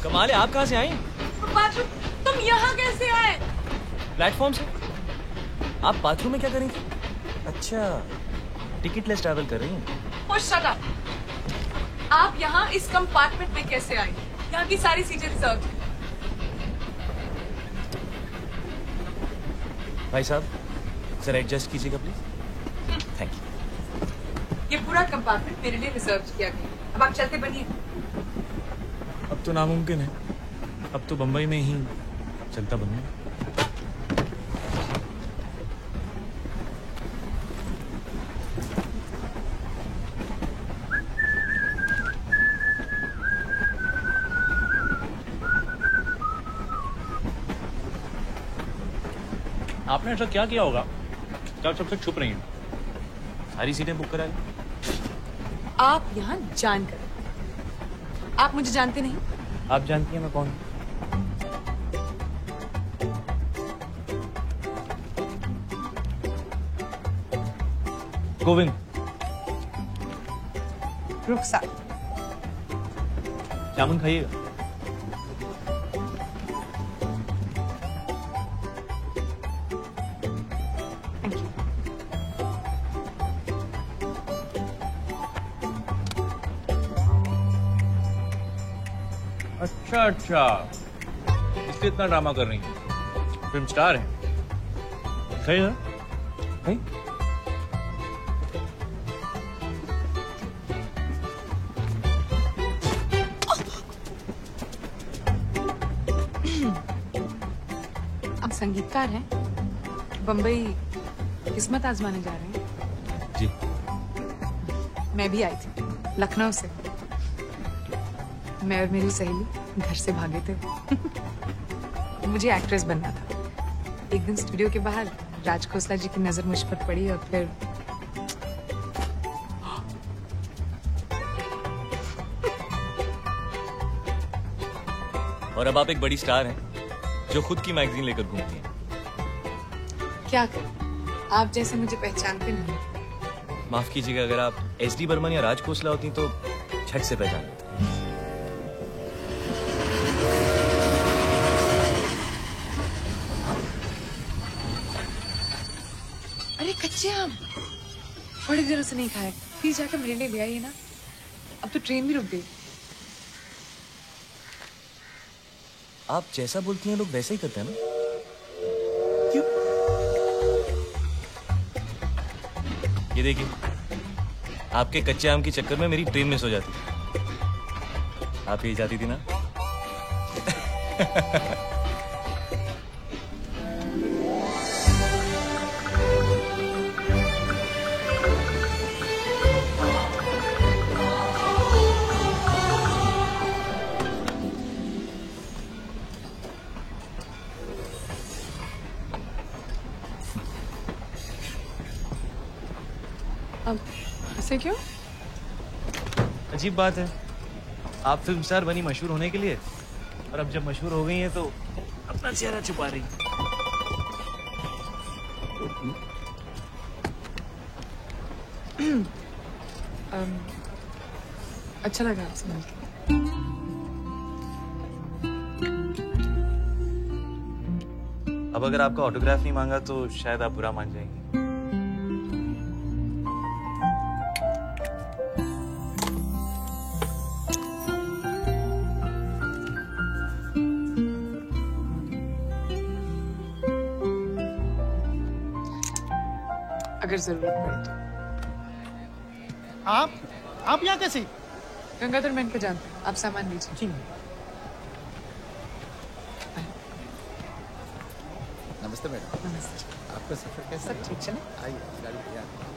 कमाल है, आप कहाँ से आई? बाथरूम। तुम यहाँ कैसे आए? प्लेटफॉर्म से। आप बाथरूम में क्या कर रही थी? अच्छा, टिकट लेस ट्रैवल कर रही हैं। Oh, shut up! आप यहाँ इस कंपार्टमेंट में कैसे आए? यहाँ की सारी सीटें रिजर्व हैं। भाई साहब सर एडजस्ट कीजिएगा प्लीज। Thank you. ये पूरा कंपार्टमेंट मेरे लिए रिजर्व किया गया। अब आप चलते बनिए। अब तो नामुमकिन है, अब तो बंबई में ही चलता बनूं। आपने ऐसा क्या किया होगा क्या सबसे छुप रही हैं? सारी सीटें बुक करा ली। आप यहाँ जानकर, आप मुझे जानते नहीं। आप जानती हैं मैं कौन हूँ? गोविंद। रुखसार। जामुन खाइएगा। अच्छा अच्छा, इसलिए इतना ड्रामा कर रही हैं। फिल्म स्टार है। सही है भाई आप संगीतकार हैं? बम्बई किस्मत आजमाने जा रहे हैं? जी। मैं भी आई थी लखनऊ से। मैं और मेरी सहेली घर से भागे थे। मुझे एक्ट्रेस बनना था। एक दिन स्टूडियो के बाहर राज खोसला जी की नजर मुझ पर पड़ी और फिर और अब आप एक बड़ी स्टार हैं जो खुद की मैगजीन लेकर घूमती हैं। क्या करें, आप जैसे मुझे पहचानते नहीं। माफ कीजिएगा, अगर आप SD बर्मन या राज खोसला होती तो झट से पहचान लेते। अरे कच्चे आम बड़ी देर से नहीं खाए, प्लीज जाकर मेरे लिए ले आइए ना। अब तो ट्रेन भी रुक गई। आप जैसा बोलती हैं लोग वैसे ही करते हैं ना? क्यों? ये देखिए, आपके कच्चे आम के चक्कर में मेरी ट्रेन मिस हो जाती। आप यही जाती थी ना? अब ऐसे क्यों? अजीब बात है, आप फिल्म स्टार बनी मशहूर होने के लिए, और अब जब मशहूर हो गई हैं तो अपना चेहरा छुपा रही। अच्छा लगा आपसे मिलकर। अब अगर आपका ऑटोग्राफ नहीं मांगा तो शायद आप बुरा मान जाएंगे। अगर जरूरत पड़े तो। आप यहाँ कैसे? गंगाधर मैन को जानते हैं, आप सामान लीजिए। जी नमस्ते मैडम। नमस्ते। आपका सफर कैसा? सब ठीक चले? आइए, गाड़ी तैयार है।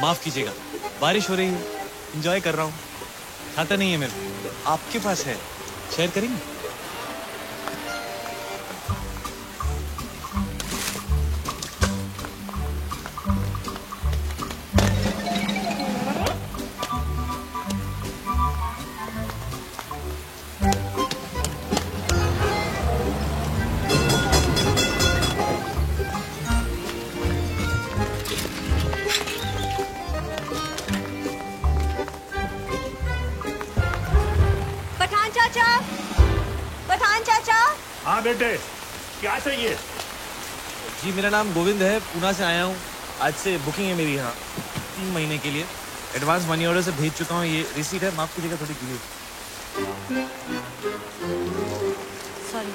माफ कीजिएगा, बारिश हो रही है, एंजॉय कर रहा हूँ। खाता नहीं है मेरे को, आपके पास है, शेयर करेंगे? पठान चाचा। हाँ बेटे, क्या चाहिए? जी मेरा नाम गोविंद है, पूना से आया हूँ। आज से बुकिंग है मेरी यहाँ 3 महीने के लिए। एडवांस मनी ऑर्डर से भेज चुका हूँ, ये रिसीट है, माफ कीजिएगा थोड़ी गिरी। सॉरी।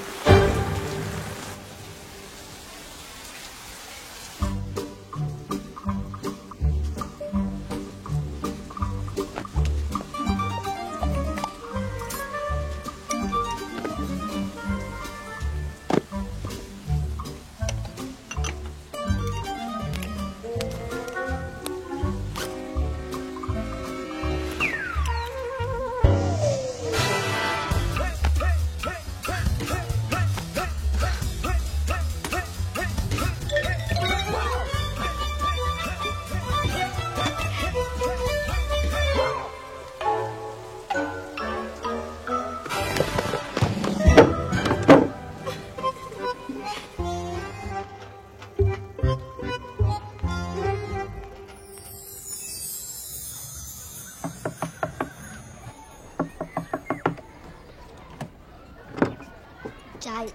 चाय।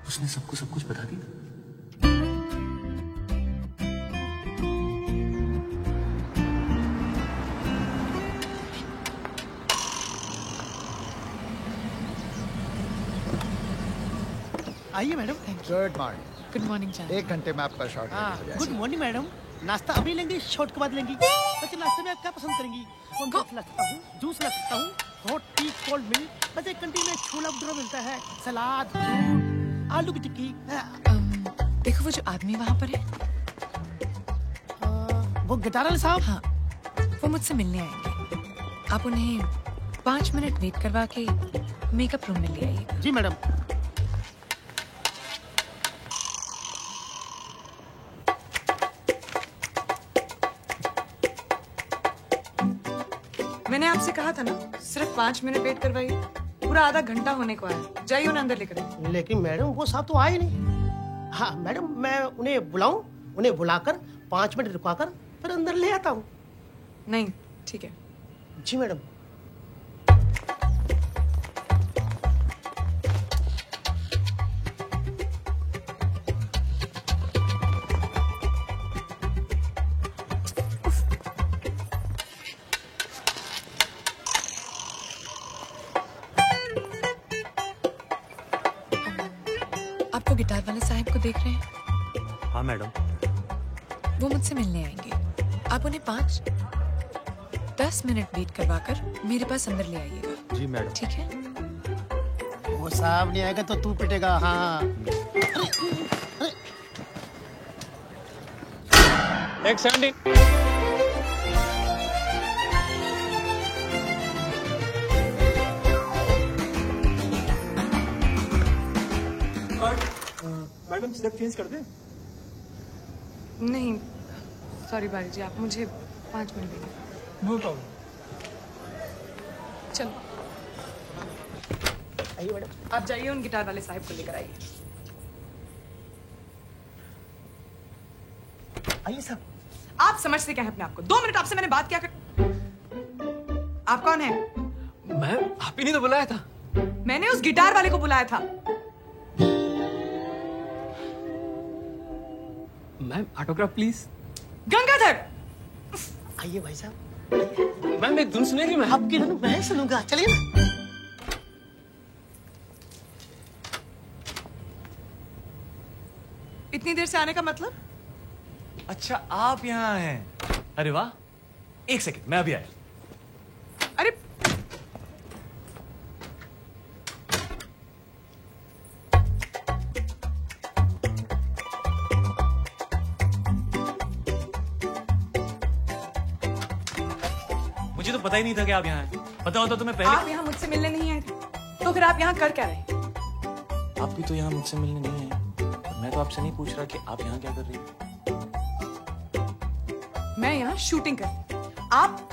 उसने सबको सब कुछ बता दिया। आइए madam. Good morning. Good morning चाचा। 1 घंटे में आपका शॉर्ट हो जाएगा। Good morning madam. नाश्ता अभी लेंगी, शॉर्ट के बाद लेंगी? बच्चे नाश्ते में आप क्या पसंद करेंगी? कॉर्नफ्लेक्स ला सकता हूँ, जूस ला सकता हूँ, हॉट टी, कोल्ड मिल्क। बच्चे कैंटीन में छोला भटूरा मिलता है, सलाद, फ्रूट, आलू की टिक्की। देखो वो जो आदमी वहाँ पर है, वो गिटार वाले साहब। हाँ, वो मुझसे मिलने आएंगे। आप उन्हें 5 मिनट वेट करवा के मेकअप रूम में ले आइएगा। जी मैडम। मैंने आपसे कहा था ना, सिर्फ 5 मिनट वेट करवाइए। पूरा आधा घंटा होने को आया। जाइए उन्हें अंदर लेकर आइए। लेकिन मैडम वो साहब तो आए नहीं। हाँ मैडम, मैं उन्हें बुलाऊं? उन्हें बुलाकर 5 मिनट रुकाकर फिर अंदर ले आता हूँ। नहीं, ठीक है। जी मैडम। आप वो गिटार वाले साहब को देख रहे हैं? हाँ मैडम। वो मुझसे मिलने आएंगे। आप उन्हें 5-10 मिनट वेट करवाकर मेरे पास अंदर ले आइएगा। जी मैडम। ठीक है? वो साहब नहीं आएगा तो तू पिटेगा। हाँ। एक 70। मैडम स्टेप चेंज कर दे। नहीं, सॉरी बारी जी, आप मुझे 5 मिनट देंगे। No problem. चलो आइए मैडम। आप जाइए, उन गिटार वाले साहब को लेकर आइए। आइए साहब। आप समझते क्या है अपने आप को? 2 मिनट आपसे मैंने बात क्या कर। आप कौन है? मैम आप ही ने तो बुलाया था। मैंने उस गिटार वाले को बुलाया था। Ma'am autograph please. गंगाधर। आइए भाई साहब। मैम एक धुन सुनेगी? मैम आपकी धुन मैं सुनूंगा, चलिए ना। इतनी देर से आने का मतलब? अच्छा आप यहाँ हैं। अरे वाह, एक सेकंड मैं अभी आया। अरे मुझे तो पता ही नहीं था कि आप यहाँ हैं। पता होता तो मैं पहले। आप यहाँ मुझसे मिलने नहीं आए थे, तो फिर आप यहाँ कर क्या रहे? आप भी तो यहाँ मुझसे मिलने नहीं आए। मैं तो आपसे नहीं पूछ रहा कि आप यहाँ क्या कर रही हैं। मैं यहाँ शूटिंग कर। आप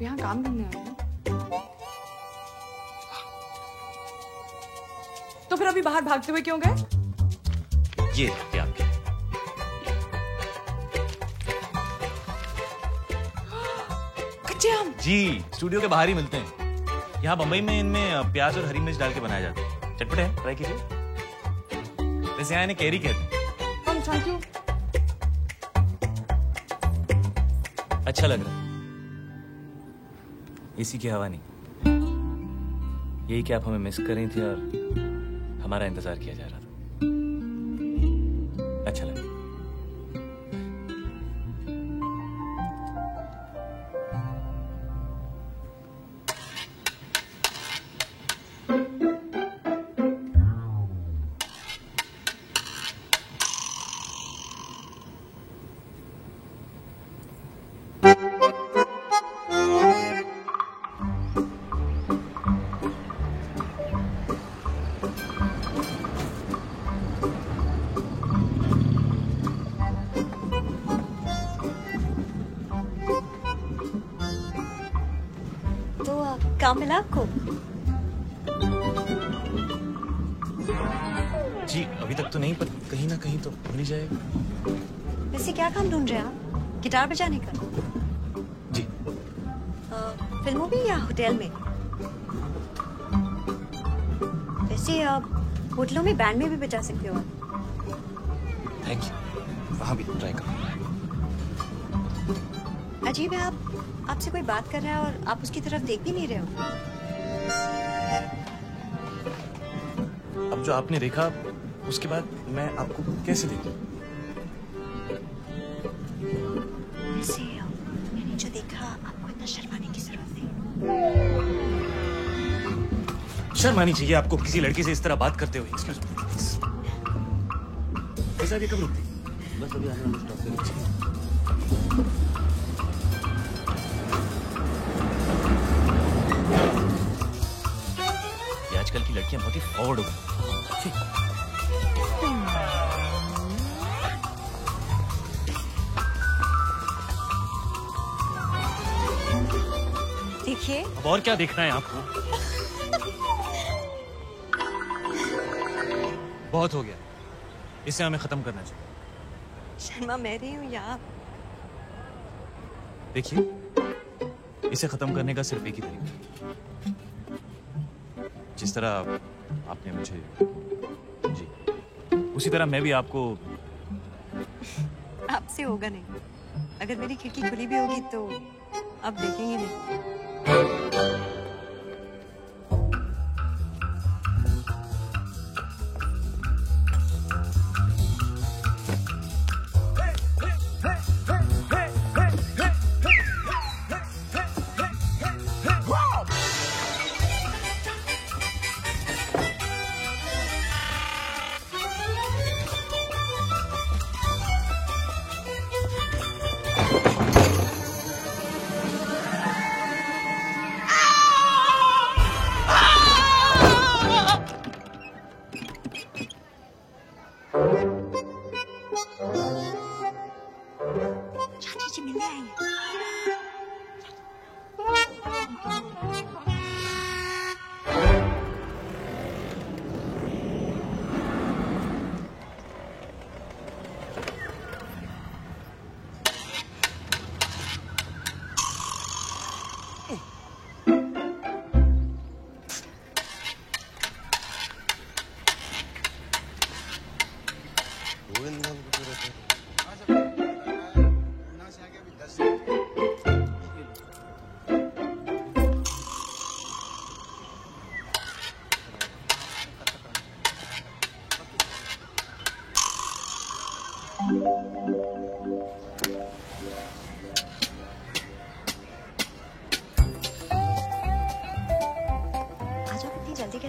यहाँ काम करने आए हैं? तो फिर अभी बाहर भागते हुए क्यों गए? ये आपके। कच्चे आम। जी, स्टूडियो के बाहर ही मिलते हैं। यहाँ बम्बई में इनमें प्याज और हरी मिर्च डाल के बनाया जाता है। चटपटे है, ट्राई कीजिए। वैसे यहाँ इन्हें कैरी कहते हैं। Thank you. अच्छा लग रहा है। एसी की हवा नहीं। यही कि आप हमें मिस कर रही थी और हमारा इंतजार किया जा रहा था। अच्छा लगा। काम मिला आपको? जी अभी तक तो नहीं, पर कहीं ना कहीं तो मिल ही जाएगा। वैसे क्या काम ढूंढ रहे हैं आप? गिटार बजाने का? जी। फिल्मों में या होटल में? वैसे आप होटलों में बैंड में भी बजा सकते हो। Thank you. वहाँ भी ट्राई करो। अजीब है, आपसे कोई बात कर रहा है और आप उसकी तरफ देख भी नहीं रहे हो। अब जो आपने देखा उसके बाद मैं आपको कैसे देखूं? वैसे मैंने जो देखा आपको इतना शर्माने की जरूरत नहीं। शर्म आनी चाहिए आपको किसी लड़की से इस तरह बात करते हुए। Excuse me. वैसे आप ये कब रुकती? बस अभी आने वाले स्टॉप पे रुकी। आजकल की लड़कियां बहुत ही फॉरवर्ड हो गई। देखिए। अब और क्या देखना है आपको? बहुत हो गया, इसे हमें खत्म करना चाहिए। शर्मा मैं रही हूँ या आप? देखिए, इसे खत्म करने का सिर्फ एक ही तरीका है। जिस तरह आपने मुझे, जी उसी तरह मैं भी आपको। आपसे होगा नहीं। अगर मेरी खिड़की खुली भी होगी तो आप देखेंगे नहीं।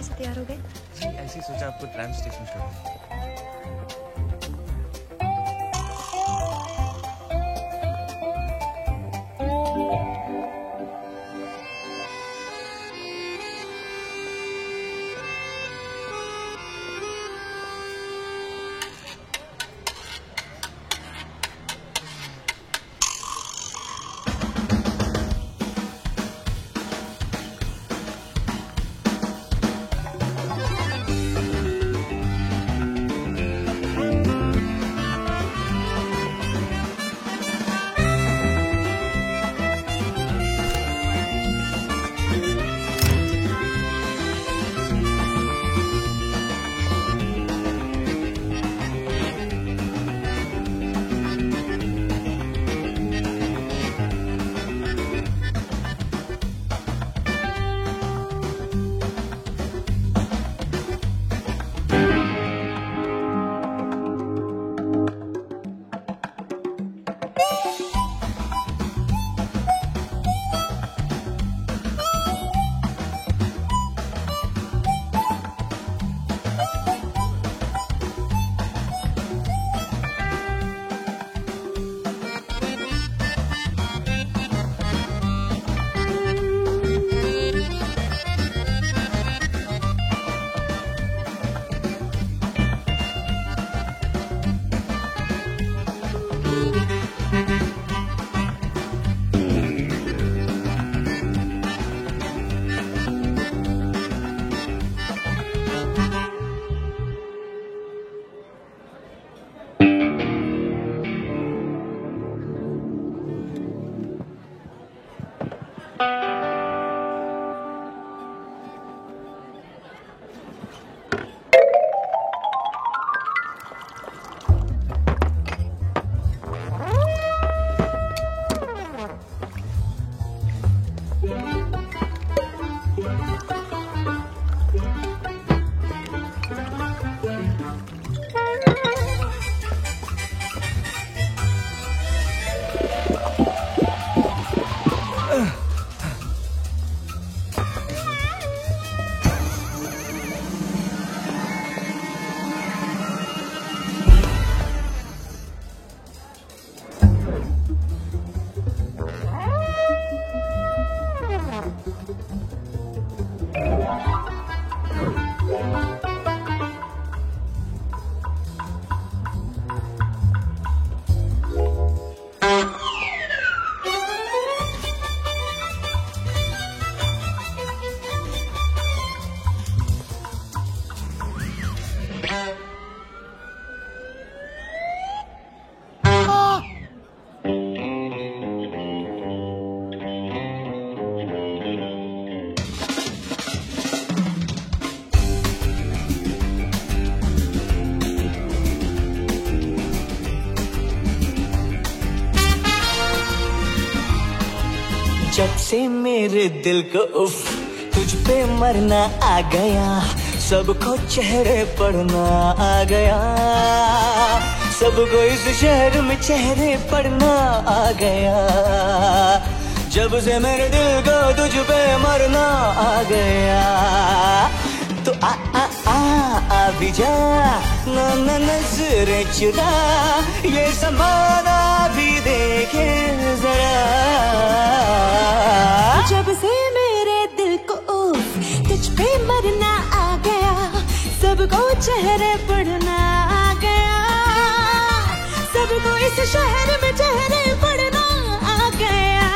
कैसे तैयार हो गए? जी ऐसे ही सोचा आपको ट्राम स्टेशन छोड़। जब से मेरे दिल को उफ तुझ पे मरना आ गया, सबको चेहरे पढ़ना आ गया, सबको इस शहर में चेहरे पढ़ना आ गया। जब से मेरे दिल को तुझ पे मरना आ गया, तो आ भी जा ना नजरे चुरा, ये ज़माना भी देखे जरा। जब से मेरे दिल को तुझ पे मरना आ गया, सबको चेहरे पढ़ना आ गया, सबको इस शहर में चेहरे पढ़ना आ गया।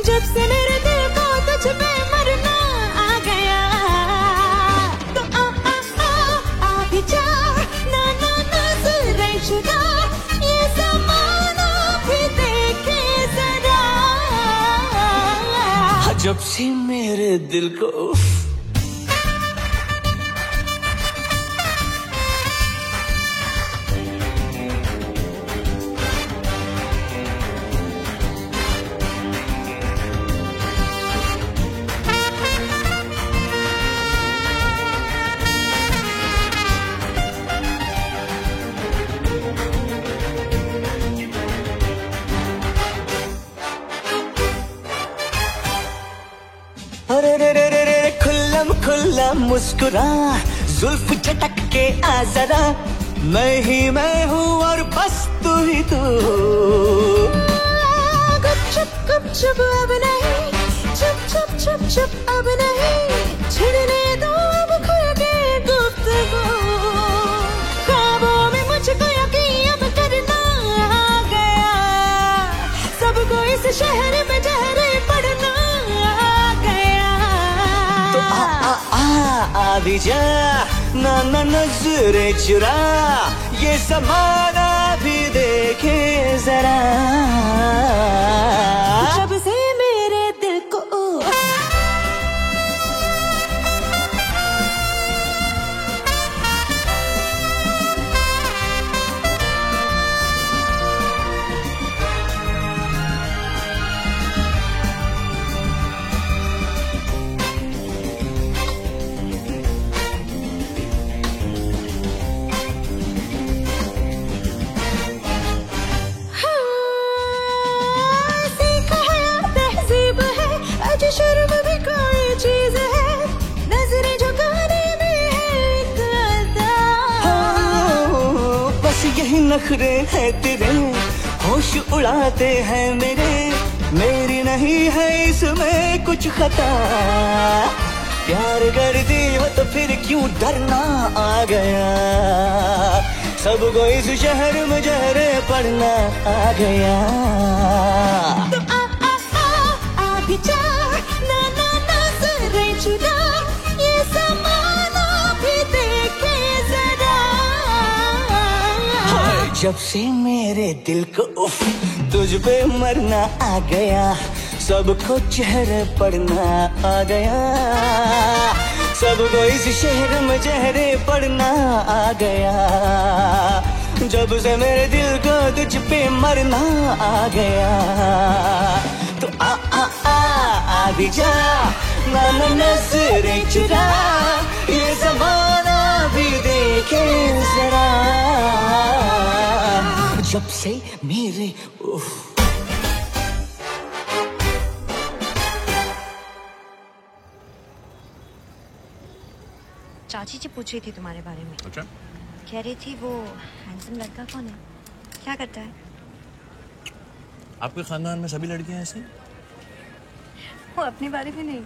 जब से मेरे दिल को तुझ पे मरना आ गया, तो आ भी जा ना नजरे चुरा, ये ज़माना भी देखे जरा। जब से मेरे दिल को अरे रे रे रे रे खुल मुस्कुरा, जुल्फ झटक के आ जरा, मैं ही मैं हूँ और बस तू ही तू। गुपचुप अब नहीं, चुप चुप चुप चुप अब नहीं, छिड़ने दो अब खुल के गुफ्तगू। ख्वाबों में मुझको यकीन अब करना आ गया, सबको इस शहर में जहर पड़ना आ गया। तो आ भी जा, ना ना नजरे चुरा, ये ज़माना भी देखे जरा। जब से मेरे दिल को शर्म भी कोई चीज है, नजरें झुकाने में है एक अदा। बस यही नखरे है तेरे, होश उड़ाते हैं मेरे, मेरी नहीं है इसमें कुछ खता। प्यार करती हो तो फिर क्यों डरना आ गया, सबको इस शहर में जहरे पड़ना आ गया। तो आ भी जा, ये ज़माना भी देखे जरा। जब से मेरे दिल को उफ तुझ पे मरना आ गया, सबको चेहरे पड़ना आ गया, सबको इस शहर में चेहरे पड़ना आ गया। जब से मेरे दिल को तुझ पे मरना आ गया, तो आ भी जा, ना ना नजरें चुरा, ये ज़माना भी देखे जरा। जब से मेरे चाची जी पूछ रही थी तुम्हारे बारे में। अच्छा? कह रही थी वो हैंडसम लड़का कौन है, क्या करता है? आपके खानदान में सभी लड़कियां ऐसी? वो अपने बारे में नहीं,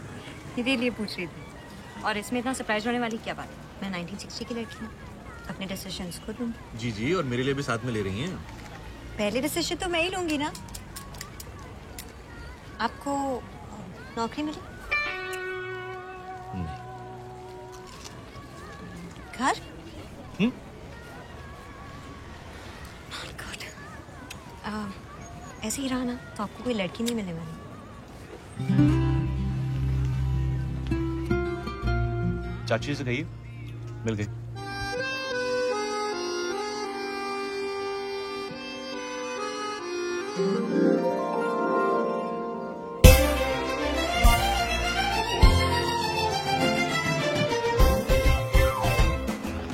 मेरे लिए पूछ रही थी। और इसमें इतना सरप्राइज होने वाली क्या बात है? मैं 1960 की लड़की हूँ, अपने डिसीजंस खुद लूँ। जी जी, और मेरे लिए भी साथ में ले रही हैं? पहले डिसीजन तो मैं ही लूंगी ना। आपको नौकरी मिली? घर? ऐसे ही रहा ना तो आपको कोई लड़की नहीं मिलने वाली। चाची से कहिए मिल गई।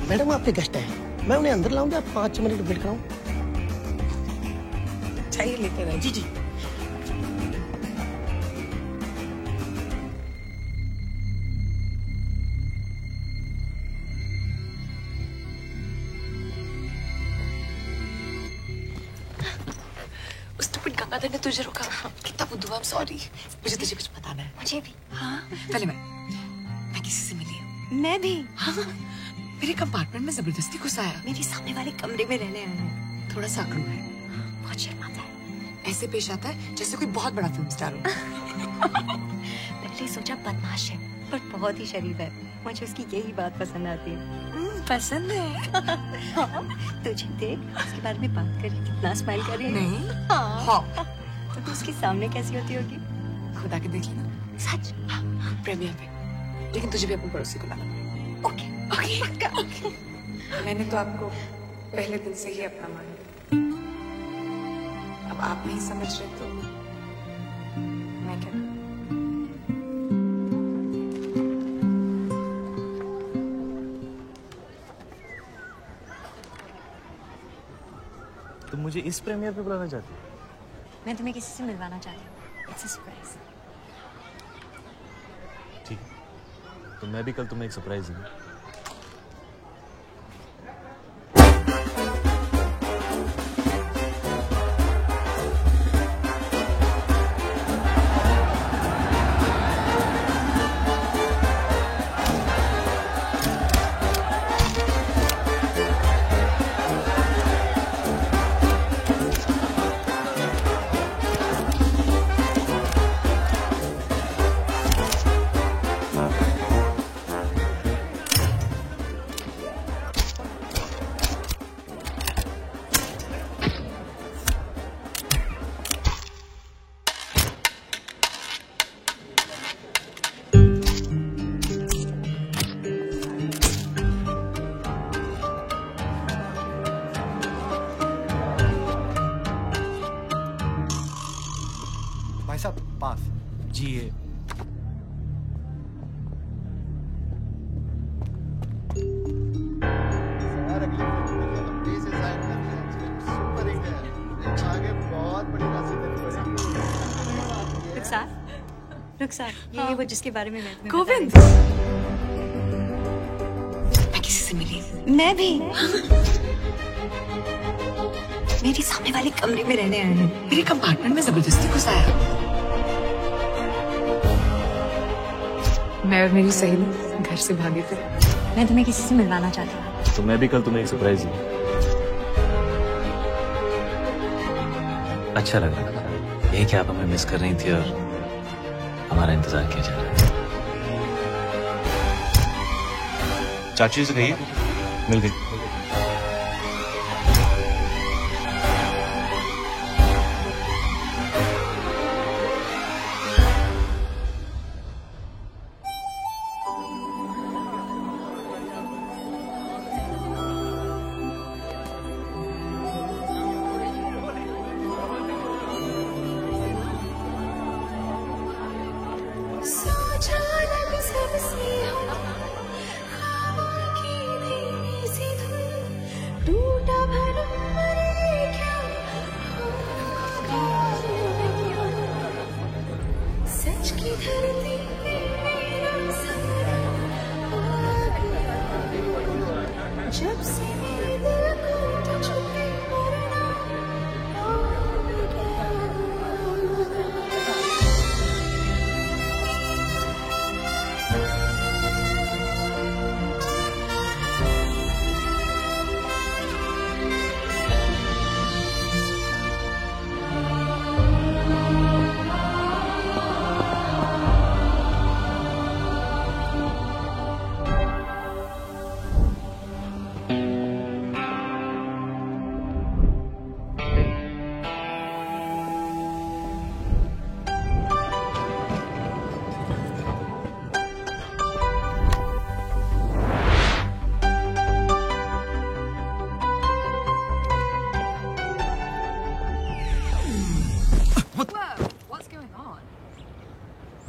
मैडम आपके गेस्ट हैं, मैं उन्हें अंदर लाऊंगा, 5 मिनट वेट कराऊं? चाहिए लेते रहे। जी जी। उस स्टूपिड गंगाधर ने तुझे रोका, कितना बुद्धू। I am sorry. मुझे तुझे कुछ बताना है। मुझे भी। हाँ, पहले मैं किसी से मिली हूँ। मैं भी। हाँ, मेरे कंपार्टमेंट में जबरदस्ती घुस आया। मेरे सामने वाले कमरे में रहने आया है। थोड़ा सा अकड़ू है, बहुत शर्माता है, ऐसे पेश आता है जैसे कोई बहुत बड़ा फिल्म स्टार हो। पहले सोचा बदमाश है, पर बहुत ही शरीफ है। मुझे उसकी यही बात पसंद आती है। पसंद है? हाँ, तुझे देख उसके बारे में बात करी, कितना स्माइल कर रही है। नहीं। हाँ। तो तू उसके सामने कैसी होती होगी? खुदा के देख लेना। सच? प्रीमियर पे, लेकिन तुझे भी अपने पड़ोसी को लाना। Okay okay. मैंने तो आपको पहले दिन से ही अपना मान लिया, अब आप नहीं समझ रहे तो मैं क्या? तुम मुझे इस प्रीमियर पे बुलाना चाहती हो? मैं तुम्हें किसी से मिलवाना चाहती हूँ। It's a surprise. ठीक है। तो मैं भी कल तुम्हें एक सरप्राइज दूंगा। भाई साहब पास। जी ये यार अगली फिल्म से साइन करते हैं, सुपर हिट है, आगे बहुत बड़ी राशि देनी पड़ेगी। रुखसार ये वो जिसके बारे में मैं तुम्हें गोविंद, बता रही मैं किसी से मिली। थी। मैं भी मेरी सामने वाले कमरे में रहने आए हैं। मेरे कंपार्टमेंट में जबरदस्ती घुसाया। मैं और मेरी सहेली घर से भागे थे। मैं तुम्हें किसी से मिलवाना चाहती हूँ। तो मैं भी कल तुम्हें एक सरप्राइज दूंगा। अच्छा लग रहा है यही कि आप हमें मिस कर रही थी और हमारा इंतजार किया जा रहा है। चाची से कहिए मिल गई। जब से मेरे दिल को तुझ पे मरना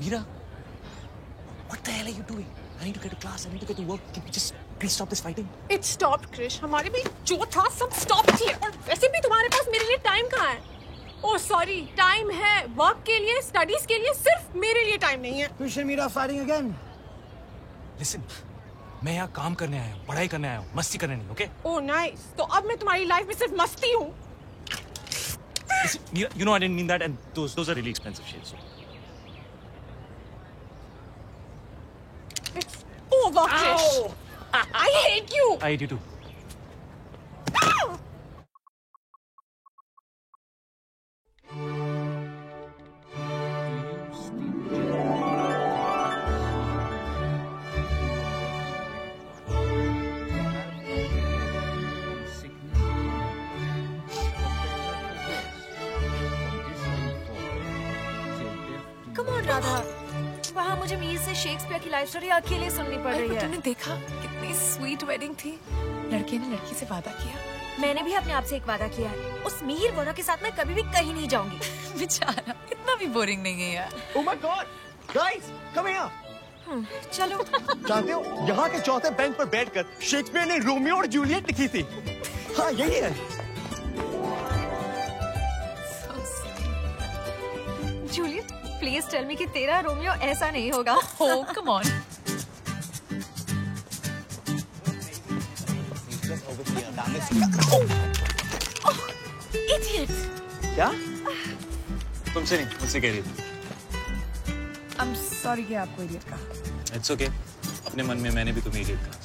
Meera, what the hell are you doing? I need to get to class. I need to get to work. Can we just please stop this fighting? It stopped, Krish. हमारे भी जो था सब स्टॉप किए और वैसे भी तुम्हारे पास मेरे लिए टाइम कहाँ है? ओह सॉरी, टाइम है वर्क के लिए, स्टडीज के लिए, सिर्फ मेरे लिए टाइम नहीं है। Krish and Meera fighting again. Listen, मैं यहाँ काम करने आया हूँ, पढ़ाई करने आया हूँ, मस्ती करने नहीं, okay? ओह नाइस, तो अब मैं तुम्हारी लाइफ में सिर्फ मस्ती हूँ। Listen, Meera, you know I didn't mean that, and those are really expensive shades. So. It's over, Krish. I hate you. I hate you too. Come on, Radha. वहाँ मुझे मीर से शेक्सपियर की लाइफ स्टोरी अकेले सुननी पड़ रही है। तुमने देखा कितनी स्वीट वेडिंग थी। लड़के ने लड़की से वादा किया। मैंने भी अपने आप से एक वादा किया है, उस मीर वोरा के साथ मैं कभी भी कहीं नहीं जाऊंगी। बेचारा, इतना भी बोरिंग नहीं है यार। Oh my God, guys, come here. चलो। जानते हो यहाँ के चौथे बेंच पर बैठकर शेक्सपियर ने रोमियो और जूलियट लिखी थी। हाँ यही है। जूलियट, प्लीज टेल मी कि तेरा रोमियो ऐसा नहीं होगा। Oh, come on. सामने सुन। Idiot! क्या? तुमसे नहीं, मुझसे कह रही थी। I'm sorry कि आपको idiot कहा। It's okay. अपने मन में मैंने भी तुम्हें idiot कहा।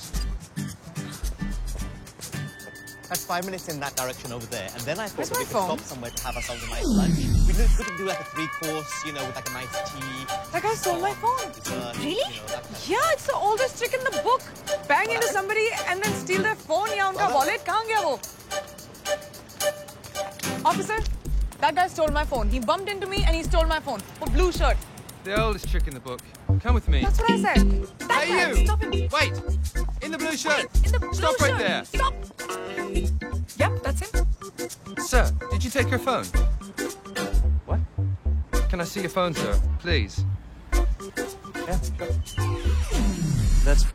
That's 5 minutes in that direction over there, and then I thought Where's that we my could phone? stop somewhere to have ourselves a nice lunch. We could do like a 3-course, you know, with like a nice tea. That guy stole my phone. Dessert, Really? You know, that kind of Yeah, it's the oldest trick in the book. Bang into somebody and then steal their phone या उनका wallet कहाँ गया वो? Officer, that guy stole my phone. He bumped into me and he stole my phone. A blue shirt. The oldest trick in the book. Come with me. That's what I said. That Hey, guy, you! stop him. Wait! In the blue shirt! In the blue Stop right shirt. there! Stop. Yep, that's him. Sir, did you take your phone? What? Can I see your phone, sir? Please. Yeah, sure. That's.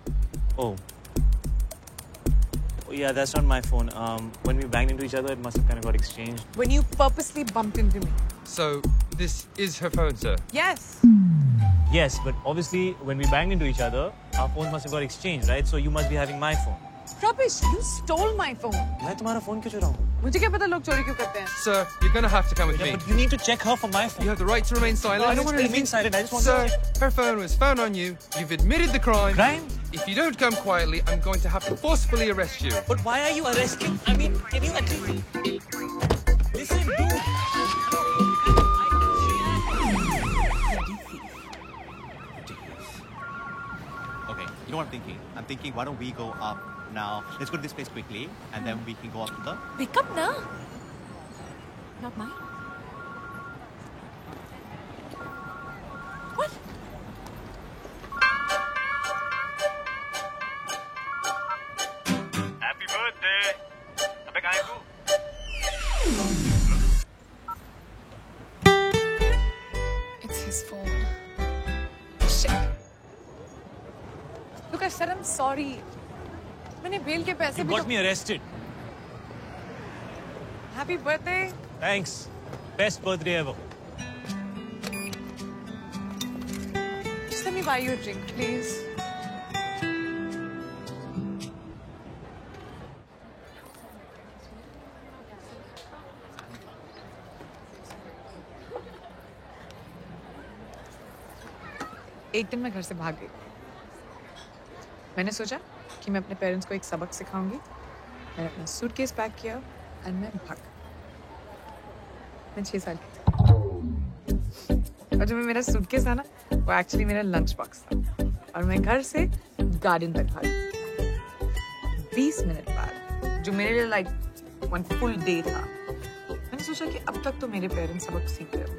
Oh. Oh, yeah, that's not my phone. When we banged into each other, it must have kind of got exchanged. When you purposely bumped into me. So, this is her phone, sir? Yes. Yes, but obviously, when we banged into each other, our phones must have got exchanged, right? So you must be having my phone. Rubbish, you stole my phone. मैं तुम्हारा phone क्यों चुराऊँ? मुझे क्या पता लोग चोरी क्यों करते हैं? Sir, you're gonna have to come with me. But you need to check her for my phone. You have the right to remain silent. I don't want to remain silent. I just want Sir, to... her phone was found on you. You've admitted the crime. Crime? If you don't come quietly, I'm going to have to forcefully arrest you. But why are you arresting? I mean, can you at least... Listen, dude. Okay, you know what I'm thinking? I'm thinking, why don't we go up now? Let's go to this place quickly, and then we can go up to the... Pick up na. Not mine. What? Happy birthday! अबे कहाँ है तू? It's his phone. Shit. Look, I said I'm sorry. मैंने bell के पैसे You भी got me arrested. Happy birthday. Thanks. Best birthday ever. Just let me buy you a drink, please. एक दिन मैं घर से भाग गई। मैंने सोचा कि मैं अपने पेरेंट्स को एक सबक सिखाऊंगी। मैंने अपना सूटकेस पैक किया और मैं भाग। मैं 6 साल की थी और जो मेरा सूटकेस था ना, वो एक्चुअली मेरा लंच बॉक्स था और मैं घर से गार्डन तक भागी। 20 मिनट बाद, जो मेरे लिए लाइक 1 फुल डे था, मैंने सोचा कि अब तक तो मेरे पेरेंट्स सबक सीख रहे हो,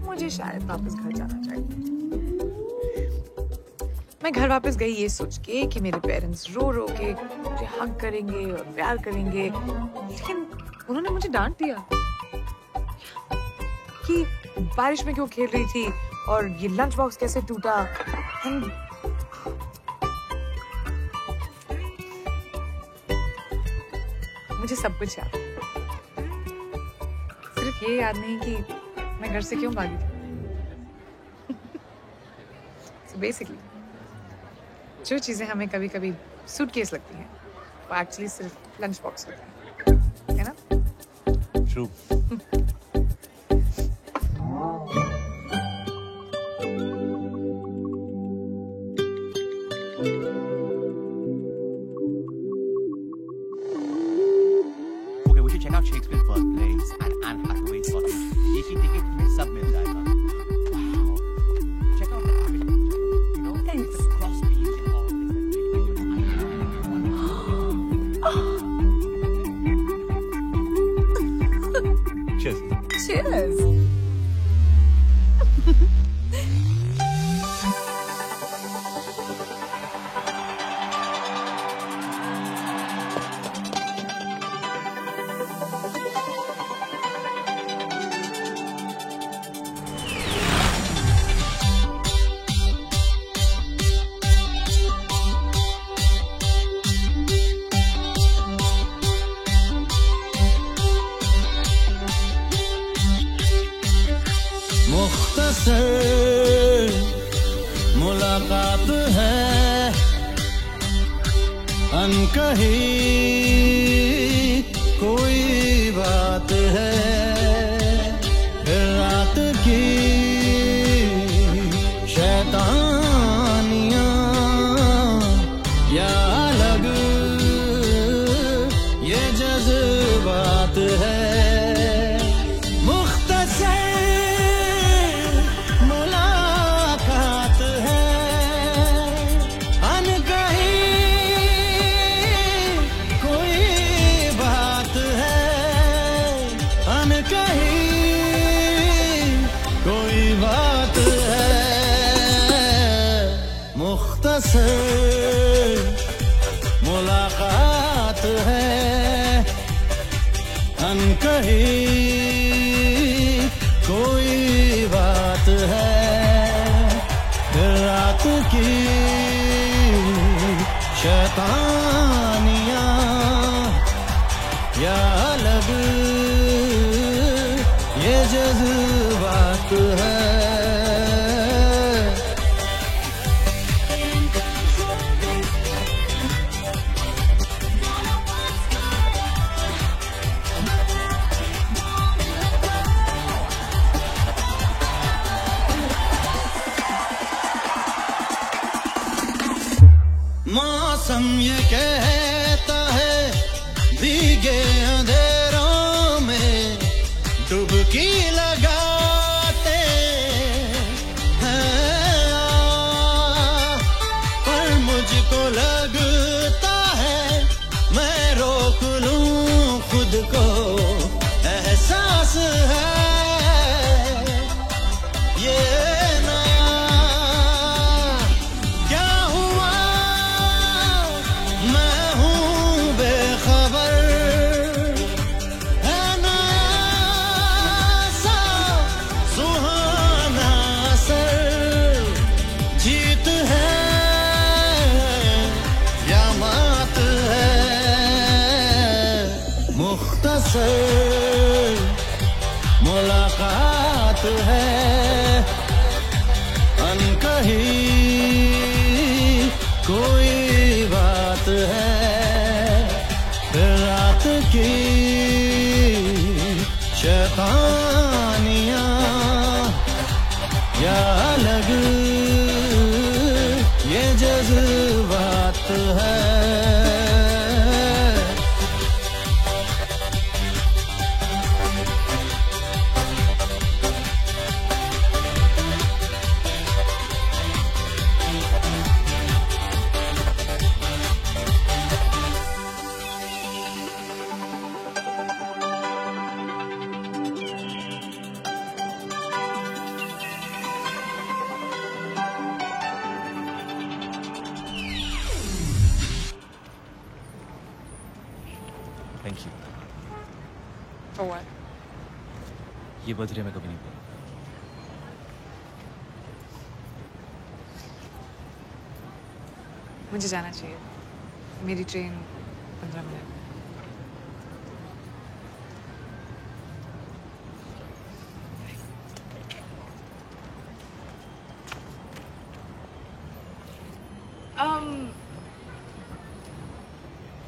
मुझे शायद वापस घर जाना चाहिए। मैं घर वापस गई ये सोच के कि मेरे पेरेंट्स रो रो के मुझे हग करेंगे और प्यार करेंगे, लेकिन उन्होंने मुझे डांट दिया कि बारिश में क्यों खेल रही थी और ये लंच बॉक्स कैसे टूटा। मुझे सब कुछ याद है, सिर्फ ये याद नहीं कि मैं घर से क्यों भागी थी। So basically, जो चीजें हमें कभी कभी सूटकेस लगती हैं, वो एक्चुअली सिर्फ लंच बॉक्स होता है ना? True. Okay, we should check out Shakespeare's birthplace and Anne Hathaway's cottage. एक ही ticket में सब मिल जाएगा. Wow. Check out the architecture. You know, Thanks. the cross beams and all of this. Cheers. Cheers. मुख्तसर मुलाकात है अनकही कोई बात है रात की शैतानियां या अलग ये जज्बात है मुलाकात है अनकही कोई बात है रात की शैतानियां या अलग ये जज्बात है मौसम ये कहता है भीगे अंधेरों में डुबकी लगाते हैं पर मुझको लगता है मैं रोक लूं खुद को एहसास है ये मुलाकात है अनकही कोई बात है रात की शैतानियां या अलग ये जज्बात है थैंक यू For what? ये बर्थडे मैं कभी नहीं बोला मुझे जाना चाहिए मेरी ट्रेन 15 मिनट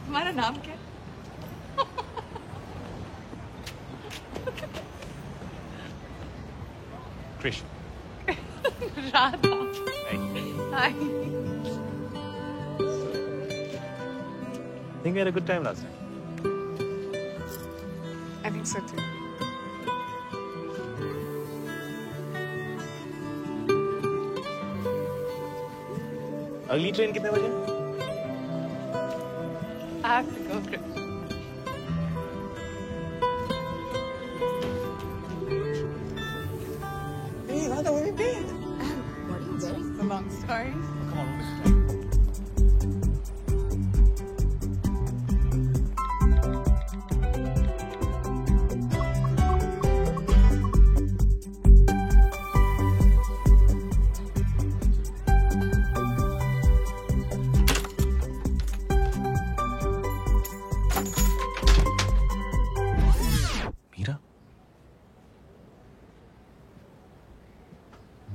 तुम्हारा नाम क्या है? Krish. Radha. Hi. Hi. Think we had a good time last night. I think so too. अगली ट्रेन कितने बजे? I have to go, Krish. Hey, Radha, where have you been? What are you wearing? It's a long story. Come on,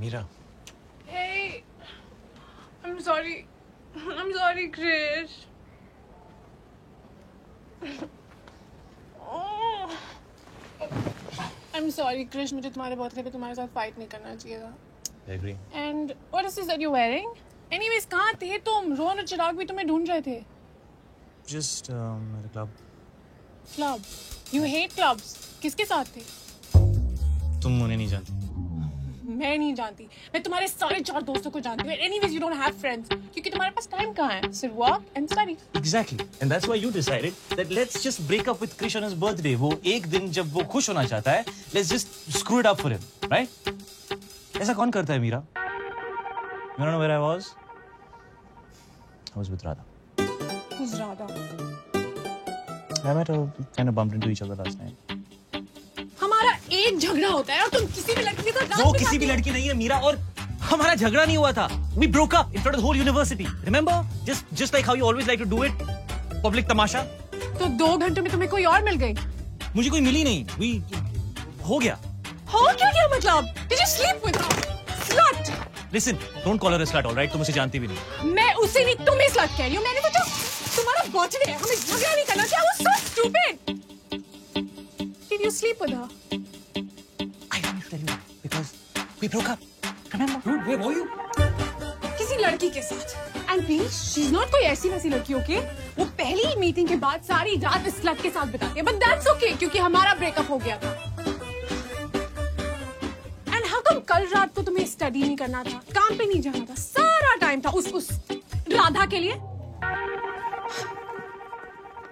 Mira. Hey, I'm sorry. I'm sorry, Krish. I'm sorry, Krish. मुझे तुम्हारे birthday पे तुम्हारे साथ fight नहीं करना चाहिए था. I agree. And what is this that you're wearing? Anyways, कहाँ थे तुम? रोहन और चिराग भी तुम्हें ढूंढ रहे थे. Just at a club. Club. You hate clubs. किसके साथ थे? तुम उन्हें नहीं जानती. मैं नहीं जानती. मैं तुम्हारे सारे 4 दोस्तों को जानती हूँ. Anyways, you don't have friends. क्योंकि तुम्हारे पास टाइम कहाँ है? सिर्फ work and study. Exactly. And that's why you decided that let's just break up with Krish on his birthday. वो एक दिन जब वो खुश होना चाहता है, let's just screw it up for him, right? ऐसा कौन करता है Meera? You don't know where I was? I was with Radha. Who's Radha? I met her. Kind of bumped into each other last night. हमारा एक झगड़ा होता है और तुम किसी भी लड़की को वो किसी भी लड़की नहीं है मीरा और हमारा झगड़ा नहीं हुआ था. We broke up in front of the whole university. Remember? Just like how you always like to do it. Public तमाशा. तो 2 घंटे में तुम्हें कोई और मिल गई? मुझे कोई मिली नहीं. हो गया. हो क्या मतलब? Did you sleep with her? Slut. Listen, don't call her a slut, all right? तुम उसे जानती भी नहीं. मैं उसे नहीं तुम्हें slut कह रही हूँ. मैंने सोचा तुम्हारा बर्थडे है, हमें झगड़ा नहीं करना चाहिए. I was so stupid. Did you sleep with her? I don't tell you because we broke up. Remember? Dude, where were you? किसी लड़की के साथ. And please, she's not कोई ऐसी वैसी लड़की, okay? वो पहली मीटिंग के बाद सारी रात इस slut के साथ बिताती है. But that's okay क्योंकि हमारा ब्रेकअप हो गया था. And how come कल रात को तुम्हें स्टडी नहीं करना था, काम पे नहीं जाना था, सारा टाइम था उस राधा के लिए?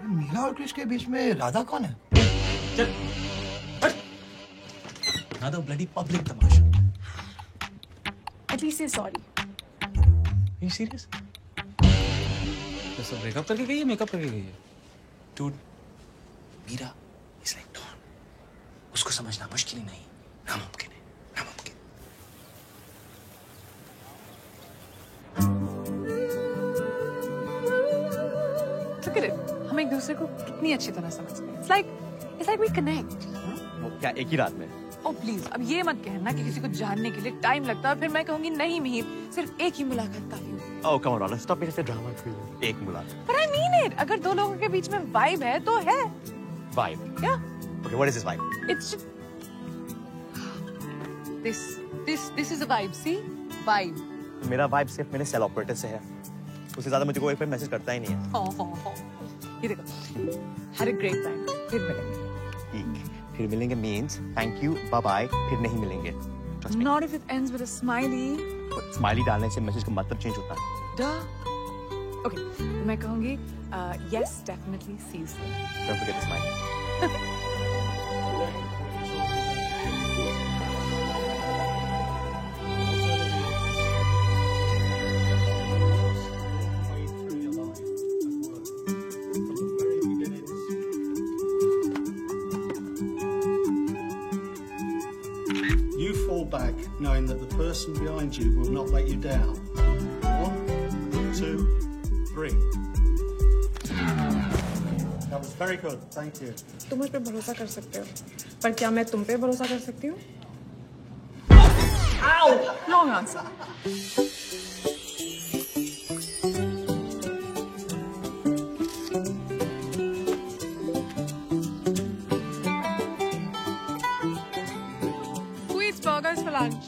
मीरा और कृष के बीच में राधा कौन है? चल. Another bloody public Tamasha. At least say sorry. Are you serious? तो सब ब्रेकअप करके गई है, मेकअप करके गई है. Dude, Meera is like Dawn. उसको समझना मुश्किल ही नहीं, नामुमकिन है, नामुमकिन. Look at it. हम एक दूसरे को कितनी अच्छी तरह समझते हैं. It's like we connect. वो क्या एक ही रात में? Oh please, अब ये मत कहना कि किसी को जानने के लिए टाइम लगता है. फिर मैं कहूँगी नहीं मिहिर, सिर्फ एक ही मुलाकात काफी होगी. Oh come on, Radha, stop being such a drama queen. एक मुलाकात. But I mean it. अगर 2 लोगों के बीच में vibe है तो है. Vibe. Yeah. Okay, what is this vibe? It's just this is a vibe. See, vibe. मेरा vibe सिर्फ मेरे सेल ऑपरेटर से है. उससे ज्यादा मुझे कोई पे मैसेज करता ही नहीं है. Oh. ये देखो. Had a great time. फिर मिलेंगे. ठीक. फिर मिलेंगे means thank you, bye bye. फिर नहीं मिलेंगे. Trust me. Not if it ends with a smiley. Smiley डालने से मैसेज का मतलब चेंज होता है. Duh. Okay, मैं कहूँगी yes, definitely see you soon. Don't forget to smile. You fall back knowing that the person behind you will not let you down. 1, 2, 3. That was very good. Thank you. तुम मुझ पे भरोसा कर सकते हो, पर क्या मैं तुम पे भरोसा कर सकती हूँ? Ow! Wrong answer. Who eats burgers for lunch?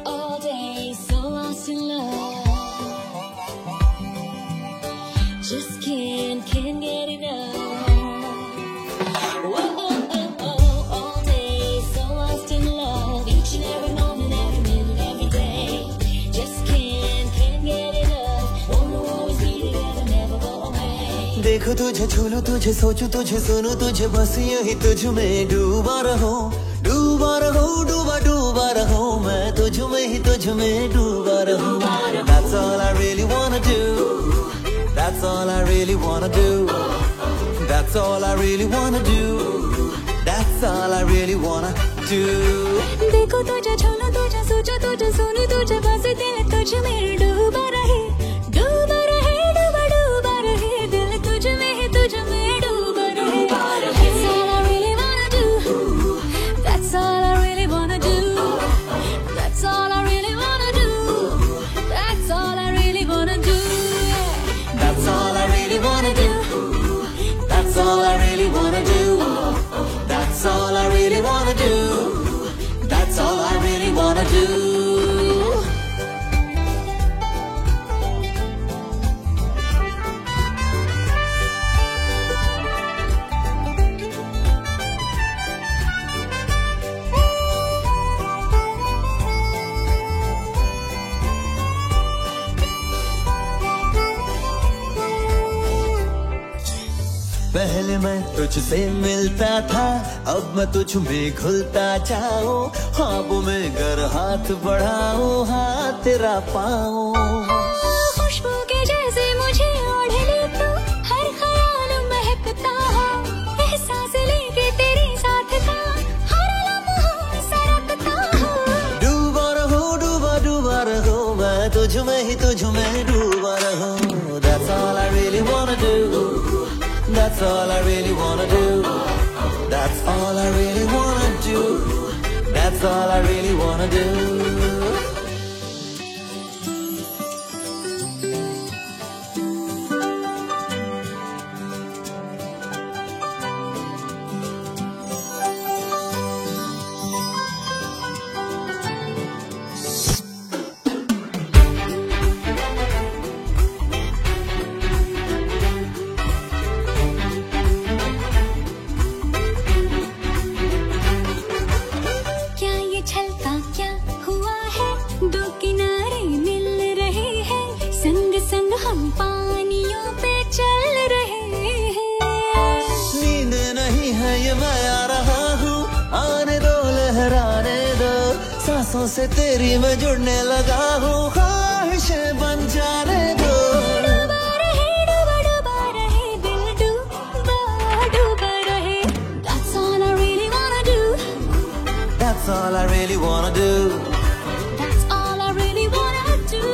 All day, so lost in love. Just can't get enough. All day, so lost in love. Each and every moment, every minute, every day. Just can't get enough. Wanna always be together, never go away. देखो तुझे छूलूं तुझे सोचूं तुझे सुनूं तुझे बस यही तुझ में डूबा रहो डूबा रहो मैं तुझ में ही तुझ में डूबा रहो. That's all I really wanna do. That's all I really wanna do. That's all I really wanna do. That's all I really wanna do. देखो तुझे छूलूं तुझे सोचूं तुझे सुनूं तुझे बस दिल तुझ में डूबा रहे दिल तुझ में ही तुझ में डूबा तुझसे मिलता था, अब मैं तुझ में घुलता जाऊं, ख्वाबों में गर हाथ बढ़ाऊं, हाथ तेरा पाऊं। खुशबू के जैसे मुझे ओढ़ ले तू, हर ख्याल महकता हो, एहसास लेके तेरे साथ का हर लम्हा सरकता हो। डूबा रहो मैं तुझ में ही तुझ में डूबा रहूं। That's all I really wanna do. That's all I really wanna do. That's all I really wanna do. That's all I really wanna do. सांसों से तेरी मैं जुड़ने लगा हूँ, ख्वाहिशें बन जाने दो। डूबा रहे दिल डूबा रहे। That's all I really wanna do. That's all I really wanna do. That's all I really wanna do.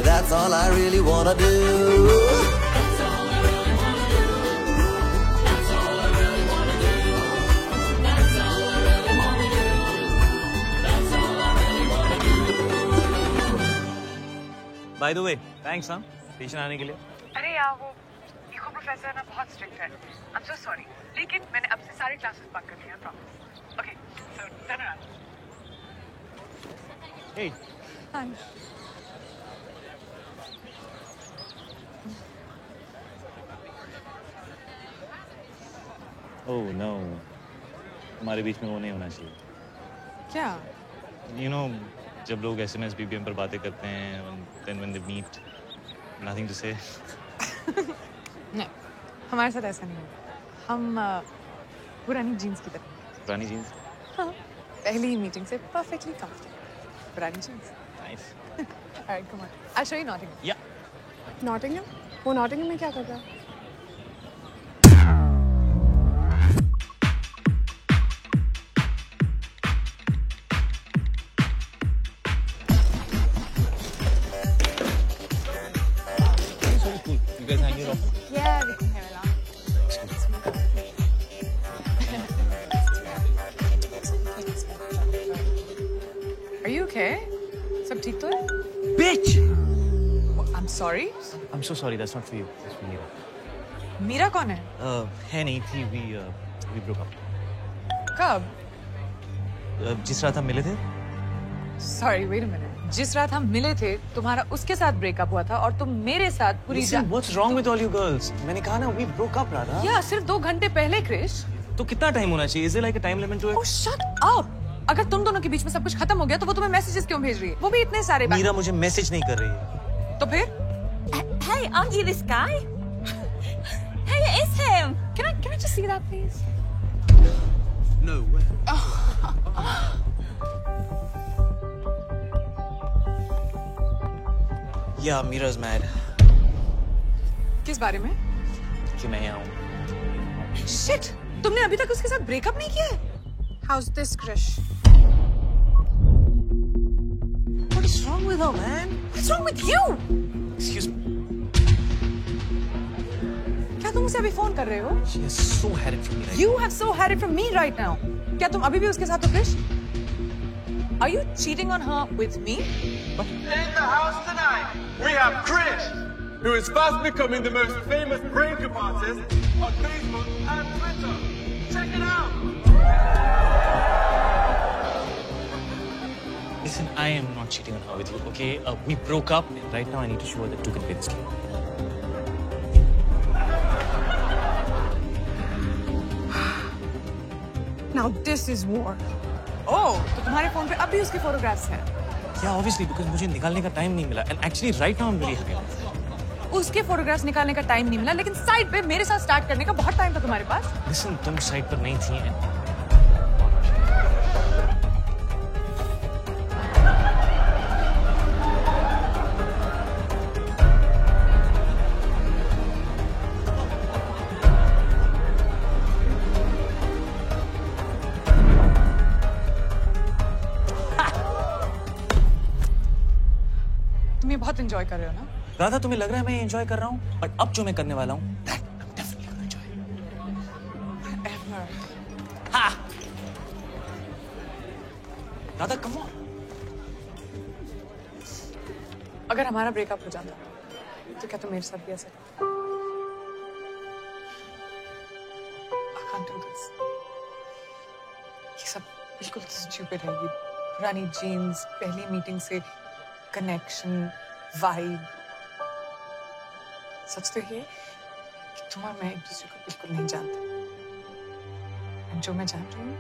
That's all I really wanna do. By the way, thanks हाँ पेशेंट आने के लिए। अरे यार वो इको प्रोफेसर ना बहुत strict है। I'm so sorry। लेकिन मैंने अब से सारे क्लासेस बंक कर लिया, promise. Okay, so turn around। Hey। Hi। Oh no, हमारे बीच में वो नहीं होना चाहिए। क्या? You know, जब लोग SMS BBM पर बातें करते हैं, then when they meet, nothing to say. नहीं, हमारे साथ ऐसा नहीं होगा। हम पुरानी जीन्स की तरह। पुरानी जीन्स? हाँ, पहली मीटिंग से perfectly comfortable। पुरानी jeans. Nice. Alright, come on. I'll show you Nottingham. Yeah. Nottingham? वो नॉटिंघम में क्या कर रहा है? You guys hang it off? Yeah, we can have it on. Are you okay? सब ठीक तो है? Bitch! I'm sorry. I'm so sorry. That's not for you. That's for Meera. Meera कौन है? है नहीं थी। We broke up. कब? जिस रात हम मिले थे। Sorry, wait a minute. जिस रात हम मिले थे, तुम्हारा उसके साथ ब्रेकअप हुआ था और तुम मेरे साथ पूरी Listen, what's wrong with all you girls? मैंने कहा ना, we broke up, राधा। या सिर्फ 2 घंटे पहले, क्रिश। तो कितना टाइम होना चाहिए? Is there like a time limit to it? Oh, shut up! अगर तुम दोनों के बीच में सब कुछ खत्म हो गया, तो वो तुम्हें मैसेजेस क्यों भेज रही है? वो भी इतने सारे। मीरा मुझे मैसेज नहीं कर रही है। तो फिर? Hey, aren't you this guy? Hey, it is him. Can I just see that, please? No way. Yeah, Meera's mad. किस बारे में? कि मैं यहाँ हूँ। Shit! तुमने अभी तक उसके साथ ब्रेकअप नहीं किया है? How's this, Krish? What is wrong with her, man? What's wrong with you? Excuse me. क्या तुम उसे अभी फोन कर रहे हो? She has so had it from me right You have so had it from me right now. क्या तुम अभी भी उसके साथ हो, Krrish? Are you cheating on her with me? In the house tonight, we have Krish, who is fast becoming the most famous breakup artist on Facebook and Twitter. Check it out. Listen, I am not cheating on her with you, okay? We broke up. Right now, I need to show her that 2 can pay this game. Now this is war. Oh, तो तुम्हारे phone पे अब भी उसके photographs हैं? Yeah, obviously, because मुझे निकालने का टाइम नहीं मिला. And actually, right now, I'm very happy. उसके फोटोग्राफ्स निकालने का टाइम नहीं मिला, लेकिन साइड पे मेरे साथ स्टार्ट करने का बहुत टाइम था तुम्हारे पास। लिसन, तुम साइड पर नहीं थी। तुम ये बहुत एंजॉय कर रहे हो ना? राधा, तुम्हें लग रहा है मैं एंजॉय कर रहा हूँ, बट अब जो मैं करने वाला हूँ राधा, कम ऑन। अगर हमारा ब्रेकअप हो जाता तो क्या तुम मेरे साथ भी ऐसा करते? I can't do this. ये सब बिल्कुल स्टूपिड है। ये पुरानी जीन्स, पहली मीटिंग से कनेक्शन, वाइब। सच तो ये कि तुम और मैं एक दूसरे को बिल्कुल नहीं जानते। जो मैं जान रही हूँ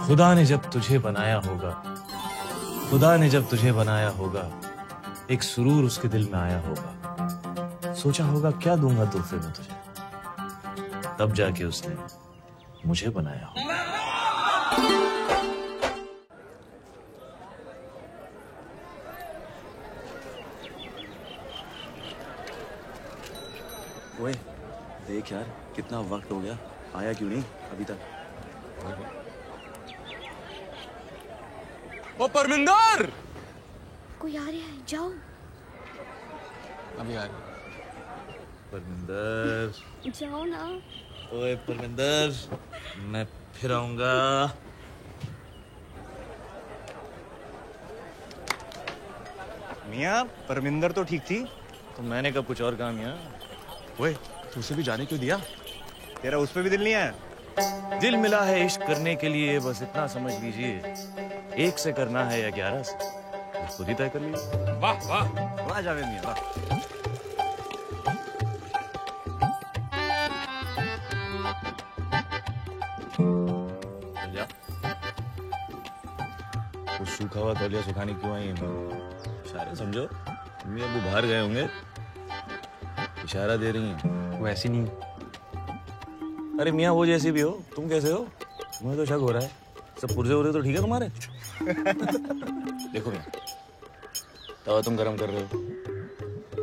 खुदा ने जब तुझे बनाया होगा, खुदा ने जब तुझे बनाया होगा, एक सुरूर उसके दिल में आया होगा। सोचा होगा क्या दूंगा तोहफे में तुझे, तब जाके उसने मुझे बनाया होगा। ओए देख यार, कितना वक्त हो गया, आया क्यों नहीं अभी तक? ओ परमिंदर! कोई आ रहा है, जाओ। अभी आ रहा। परमिंदर, जाओ ना। ओए परमिंदर, मैं फिर आऊंगा। मियाँ, परमिंदर तो ठीक थी, तो मैंने कब कुछ और कहा मियाँ? ओए तू उसे भी जाने क्यों दिया? तेरा उस पे भी दिल नहीं है? दिल मिला है इश्क करने के लिए, बस इतना समझ लीजिए। 1 से करना है या 11 से, खुद ही तय कर लीजिए। वाह वाह वाह जावेद मियाँ, वाह। चल जा। तो सूखा हुआ तौलिया सुखाने क्यों आई है? इशारे समझो, मम्मी अबू बाहर गए होंगे, इशारा दे रही हैं। वैसे नहीं। अरे मियाँ वो जैसी भी हो, तुम कैसे हो? मुझे तो शक हो रहा है, सब पुर्जे हो रहे तो ठीक है तुम्हारे? देखो मियाँ, तवा तुम गरम कर रहे हो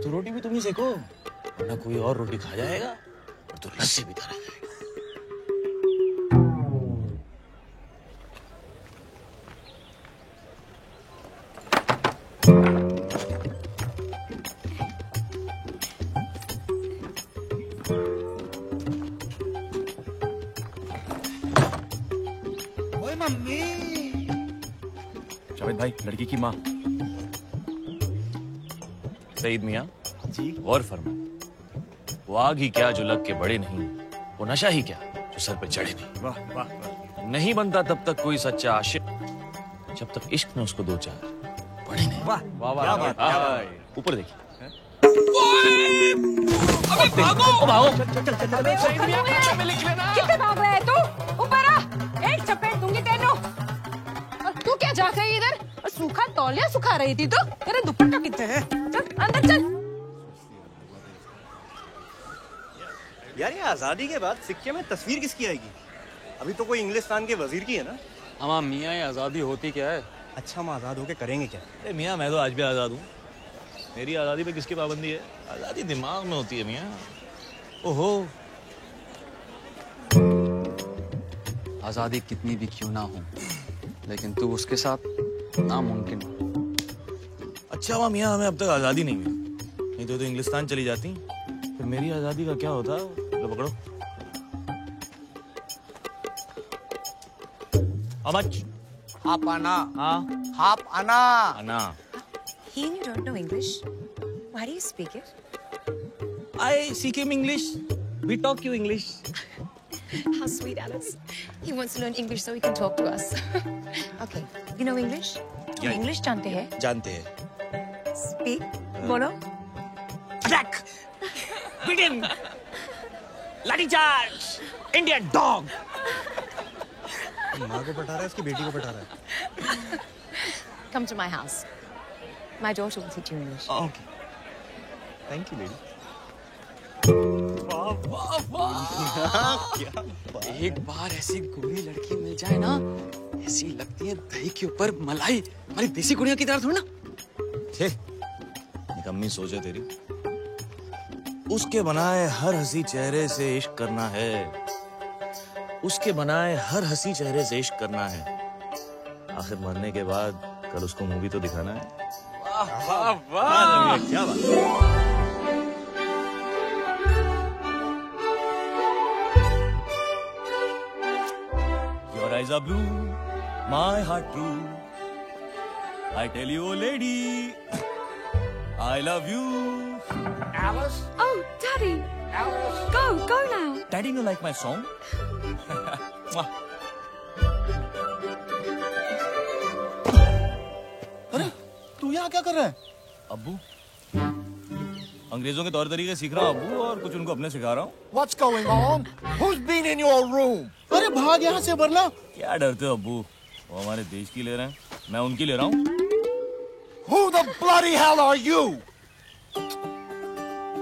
तो रोटी भी तुम ही सेको, वरना कोई और रोटी खा जाएगा और तो लस्सी भी तरह जाएगा। जावेद भाई, लड़की की माँ। सईद मियाँ जी, और फरमाए, वो आग ही क्या जो लग के बड़े नहीं, वो नशा ही क्या जो सर पे चढ़े नहीं। वाह वाह वाह। नहीं बनता तब तक कोई सच्चा आशिक जब तक इश्क में उसको 2 4 पढ़े नहीं। वाह वाह वाह, क्या बात, क्या बात। ऊपर देखिए। अबे भागो! भागो! कितने भाग रहा है तू? तौलिया सुखा रही थी तो तेरे दुपट्टा कितने है? चल अंदर चल। यार ये आजादी के बाद सिक्के में तस्वीर किसकी आएगी? अभी तो कोई इंग्लिस्तान के वजीर की है ना। हमारा मियाँ ये आजादी होती क्या है? अच्छा हम आजाद होके करेंगे क्या? अरे मियाँ मैं तो आज भी आजाद हूँ। मेरी आजादी पे किसकी पाबंदी है? आजादी दिमाग में होती है मियाँ। ओहो आजादी कितनी भी क्यों ना हो, लेकिन तू उसके साथ नामुमकिन हो। अच्छा हुआ मियाँ हमें अब तक आजादी नहीं मिली, नहीं तो इंग्लिस्तान चली जाती। फिर मेरी आजादी का क्या होता? लो पकड़ो। How much? हाफ आना। हाँ हाफ आना। आना। He and you don't know English. Why do you speak it? I speak him English. We talk you English. How sweet, Alice. He wants to learn English so he can talk to us. Okay, you know English? Yeah. English जानते हैं? जानते हैं। Speak. बोलो। Attack! Beat him! Lathi charge! Indian dog! माँ को पटा रहा है, इसकी बेटी को पटा रहा है। Come to my house. My daughter will teach you English. Okay. Thank you, lady. वाह वाह वाह! एक बार ऐसी गोरी लड़की मिल जाए ना, ऐसी लगती है दही के ऊपर मलाई। हमारी देसी कुड़ियों की तरह थोड़ी ना। निकम्मी सोच है तेरी। उसके बनाए हर हंसी चेहरे से इश्क करना है। उसके बनाए हर हंसी चेहरे से इश्क करना है। आखिर मरने के बाद कल उसको मूवी तो दिखाना है। वाह वाह वाह! क्या बात। Your eyes are blue, my heart true. I tell you, oh lady, I love you. Alice. Oh, Daddy. Alice. Go now. Daddy, you like my song? अरे तू यहाँ क्या कर रहा है? अब्बू अंग्रेजों के तौर तरीके सीख रहा हूँ अब्बू, और कुछ उनको अपने सिखा रहा हूँ। What's going on? Who's been in your room? अरे भाग यहाँ से वरना। क्या डरते हो अब्बू? वो हमारे देश की ले रहे हैं, मैं उनकी ले रहा हूँ। Who the bloody hell are you?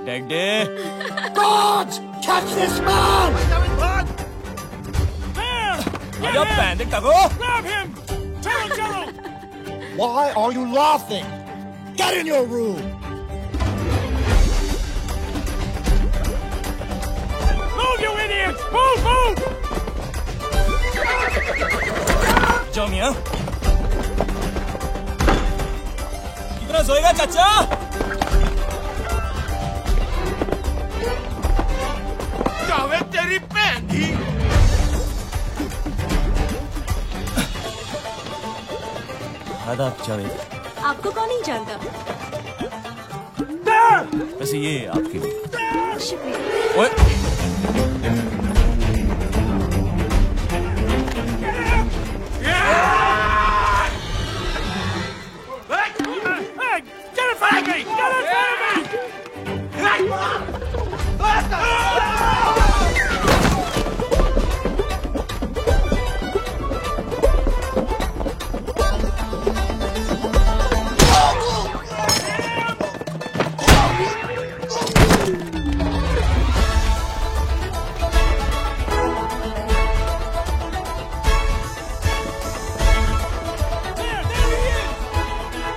Daddy! Guards! Catch this man! आजा पैंदे टगो! Grab him! Gerald! Why are you laughing? Get in your room! Move, you idiots! Move, move! जाओ मियाँ। कितना सोएगा चाचा? जावेद तेरी बहन ही! आदाब जावेद। आपको कौन नहीं जानता? वैसे ये आपके लिए। शुक्रिया। ओए! Get in front of me! Get in front of me!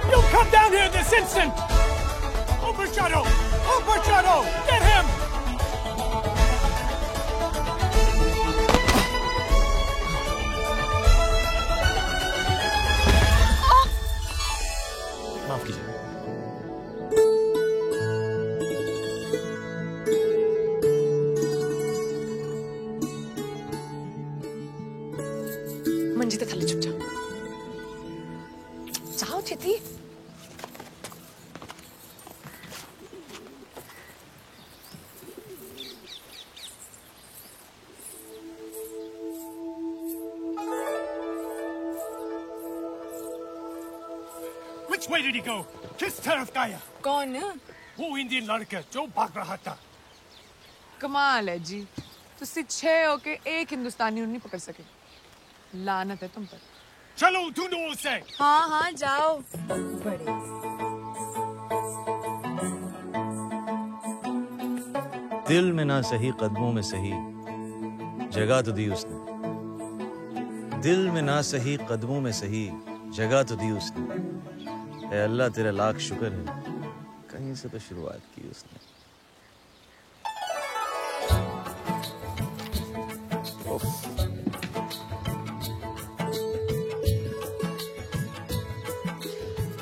You come down here this instant! Overshadow! Overshadow! Get him! माफ कीजिए। मंजी तक थले चुप जाओ। जाओ चिति। Which way did he go? किस तरफ गया? कौन? वो इंडियन लड़का जो भाग रहा था। कमाल है जी, तुझसे 6 होके एक हिंदुस्तानी नहीं पकड़ सके। लानत है तुम पर। चलो ढूंढो उसे। हाँ हाँ जाओ। बड़े दिल में ना सही कदमों में सही जगह तो दी उसने। दिल में ना सही कदमों में सही जगह तो दी उसने। ऐ अल्लाह तेरा लाख शुक्र है, कहीं से तो शुरुआत की उसने।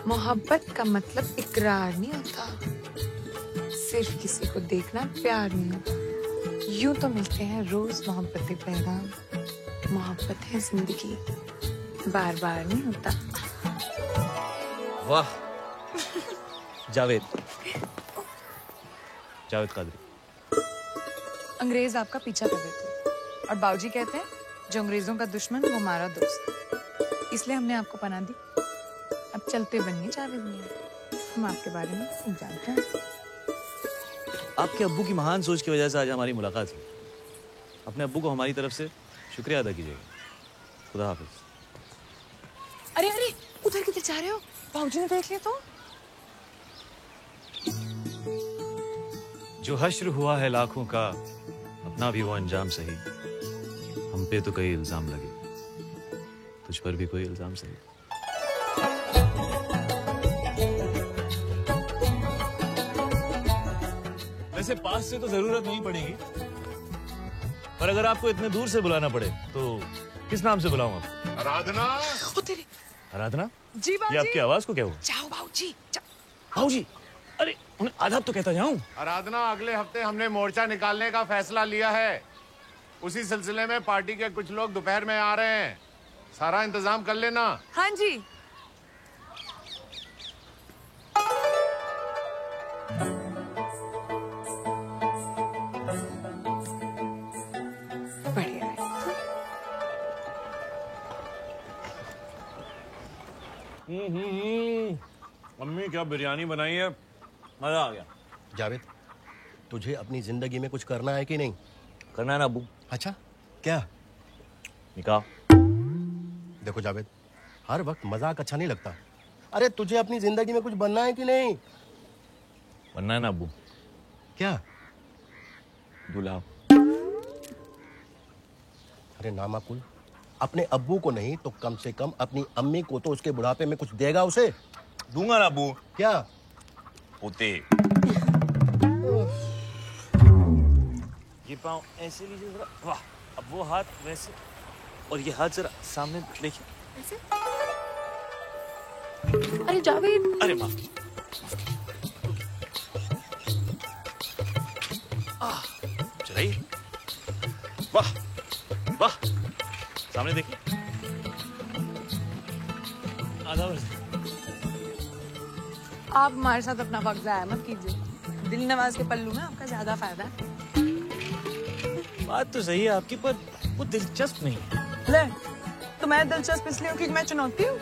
मोहब्बत का मतलब इकरार नहीं होता, सिर्फ किसी को देखना प्यार नहीं होता। यूं तो मिलते हैं रोज मोहब्बतें पैगाम, मोहब्बत है जिंदगी, बार बार नहीं होता। वाह जावेद, जावेद कादरी। अंग्रेज आपका पीछा कर रहे थे और बाबूजी कहते हैं जो अंग्रेजों का दुश्मन वो हमारा दोस्त, इसलिए हमने आपको पनाह दी। अब चलते बनिए जावेद मियां, हम आपके बारे में सब जानते हैं। आपके अब्बू की महान सोच की वजह से आज हमारी मुलाकात हुई। अपने अब्बू को हमारी तरफ से शुक्रिया अदा कीजिएगा। खुदा हाफिज। अरे अरे उधर किधर जा रहे हो? बाबूजी ने देख लिया तो। जो हश्र हुआ है लाखों का, अपना भी वो अंजाम सही। हम पे तो कई इल्जाम लगे, तुझ पर भी कोई इल्जाम सही। वैसे पास से तो जरूरत नहीं पड़ेगी, पर अगर आपको इतने दूर से बुलाना पड़े तो किस नाम से बुलाऊं आपको? आराधना। आराधना जी बाबूजी। ये आपकी आवाज को क्या हुआ? जाओ बाबूजी। बाबूजी अरे उन्हें आदाब तो कहता जाऊं। आराधना, अगले हफ्ते हमने मोर्चा निकालने का फैसला लिया है। उसी सिलसिले में पार्टी के कुछ लोग दोपहर में आ रहे हैं, सारा इंतजाम कर लेना। हाँ जी। बढ़िया है। मम्मी क्या बिरयानी बनाई है, मजा आ गया। जावेद, तुझे अपनी जिंदगी में कुछ करना है कि नहीं? करना है ना अब्बू। अच्छा क्या? निकाह। देखो जावेद, हर वक्त मजाक अच्छा नहीं लगता। अरे तुझे अपनी जिंदगी में कुछ बनना है कि नहीं? बनना है ना अब्बू। क्या? दूल्हा। अरे नामाकुल, अपने अब्बू को नहीं तो कम से कम अपनी अम्मी को तो उसके बुढ़ापे में कुछ देगा उसे। दूंगा ना अब्बू। क्या? पोते। ये पाँव ऐसे लीजिए जरा। वाह, अब वो हाथ वैसे और ये हाथ जरा सामने देखिए। ऐसे? अरे जावेद। अरे माँ। चलाइए। वाह वाह, सामने देखिए। आधा वर्ष। आप हमारे साथ अपना वक्त जाया मत कीजिए, दिल नवाज के पल्लू में आपका ज्यादा फायदा है। बात तो सही है आपकी, पर वो दिलचस्प नहीं है। ले, तो मैं दिलचस्प इसलिए हूँ क्योंकि मैं चुनौती हूँ।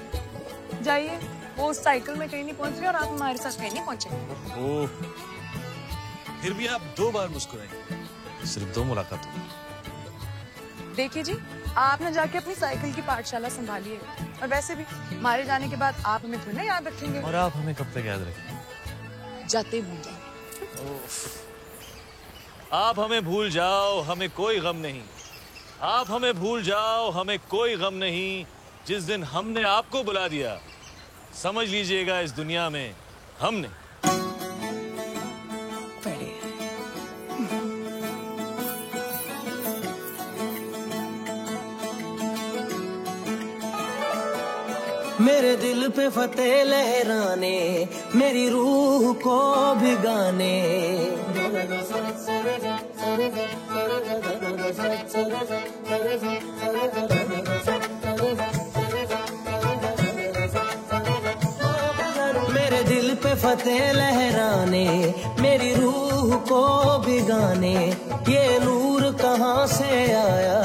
जाइए, वो उस साइकिल में कहीं नहीं पहुंच रही और आप हमारे साथ कहीं नहीं पहुंचे। ओह, फिर भी आप 2 बार मुस्कुराए, सिर्फ 2 मुलाकात हुई। देखिए जी, आपने जाके अपनी साइकिल की पाठशाला संभालिए, और वैसे भी हमारे जाने के बाद आप हमें थोड़ी ना याद रखेंगे। और आप हमें कब तक याद रखेंगे? जाते भूल जाओ। आप हमें भूल जाओ, हमें कोई गम नहीं। आप हमें भूल जाओ, हमें कोई गम नहीं। जिस दिन हमने आपको बुला दिया, समझ लीजिएगा इस दुनिया में हमने। मेरे दिल पे फतेह लहराने, मेरी रूह को भिगाने। मेरे दिल पे फतेह लहराने, मेरी रूह को भिगाने। ये नूर कहाँ से आया,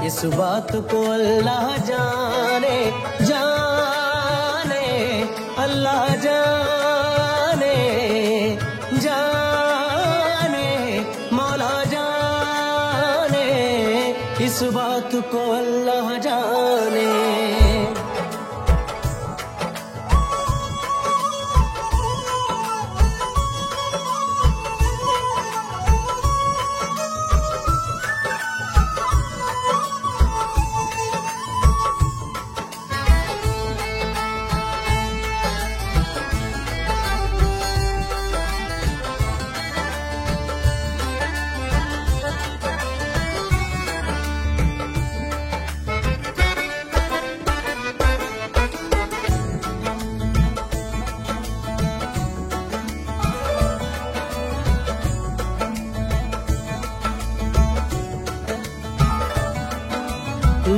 इस बात को अल्लाह जाने। अल्लाह जाने, जाने मौला जाने, इस बात को अल्लाह जाने।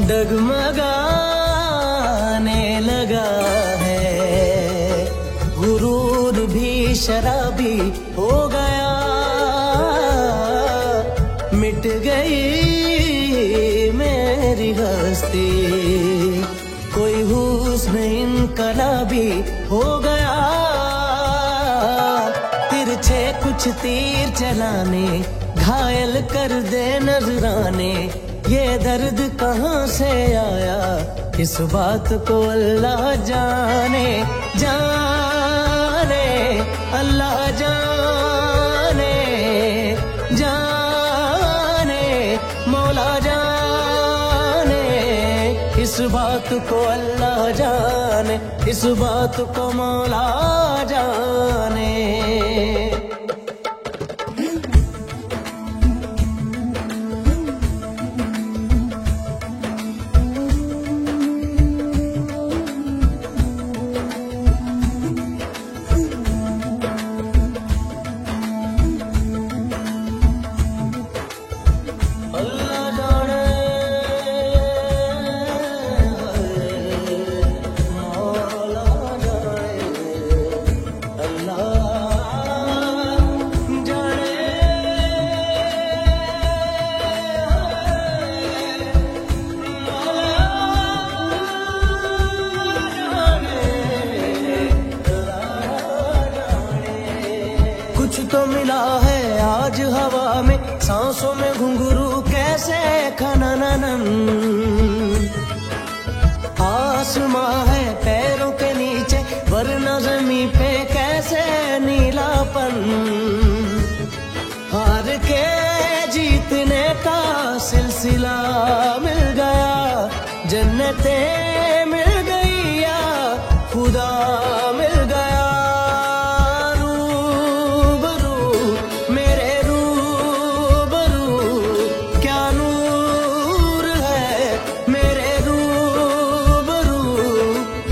डगमगाने लगा है, गुरूर भी शराबी हो गया, मिट गई मेरी हस्ती, कोई हुस्न इनकलाबी हो गया, तिरछे कुछ तीर चलाने, घायल कर दे नजराने, ये दर्द कहाँ से आया, इस बात को अल्लाह जाने, जाने अल्लाह जाने, जाने मौला जाने, इस बात को अल्लाह जाने, इस बात को मौला जाने। सांसों में घुंघरू कैसे खननन, आसमां है पैरों के नीचे वरना ज़मीं पे कैसे नीलापन, हार के जीतने का सिलसिला मिल गया, जन्नतें मिल गई या खुदा मिल गया,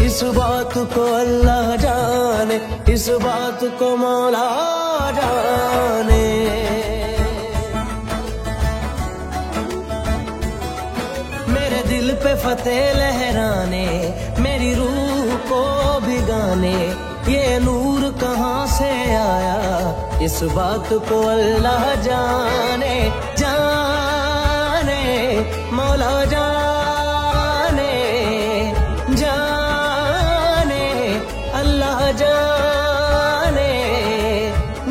इस बात को अल्लाह जाने, इस बात को मौला जाने। मेरे दिल पे फतेह लहराने, मेरी रूह को भिगाने, ये नूर कहाँ से आया, इस बात को अल्लाह जाने, जाने मौला जाने, जाने अल्लाह जाने,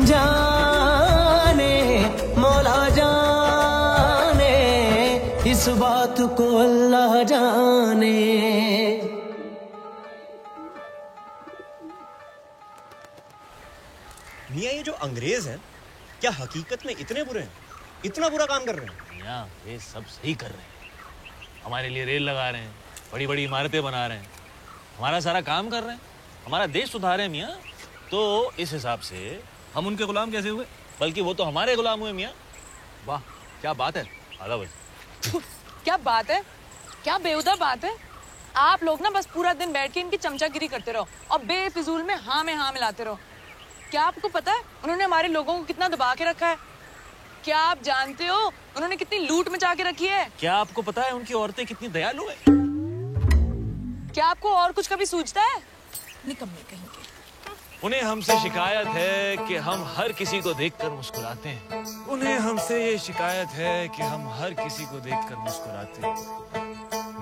जाने मौला जाने, इस बात को अल्लाह जाने। मियाँ ये जो अंग्रेज हैं क्या हकीकत में इतने बुरे हैं, इतना बुरा काम कर रहे हैं? मियाँ ये सब सही कर रहे हैं, हमारे लिए रेल लगा रहे हैं, बड़ी बड़ी इमारतें बना रहे हैं, हमारा सारा काम कर रहे हैं, हमारा देश सुधार रहे हैं मियाँ। तो इस हिसाब से हम उनके गुलाम कैसे हुए, बल्कि वो तो हमारे गुलाम हुए मियाँ। वाह क्या बात है। आधा बज। क्या बात है, क्या बेहुदा बात है। आप लोग ना बस पूरा दिन बैठ के इनकी चमचागिरी करते रहो और बेफिजूल में हाँ मिलाते रहो। क्या आपको पता है उन्होंने हमारे लोगों को कितना दबा के रखा है? क्या आप जानते हो उन्होंने कितनी लूट मचा के रखी है? क्या आपको पता है उनकी औरतें कितनी दयालु है? क्या आपको और कुछ कभी सूझता है? निकम्मे कहेंगे। उन्हें हमसे शिकायत है कि हम हर किसी को देखकर मुस्कुराते हैं, उन्हें हमसे ये शिकायत है कि हम हर किसी को देखकर मुस्कुराते हैं।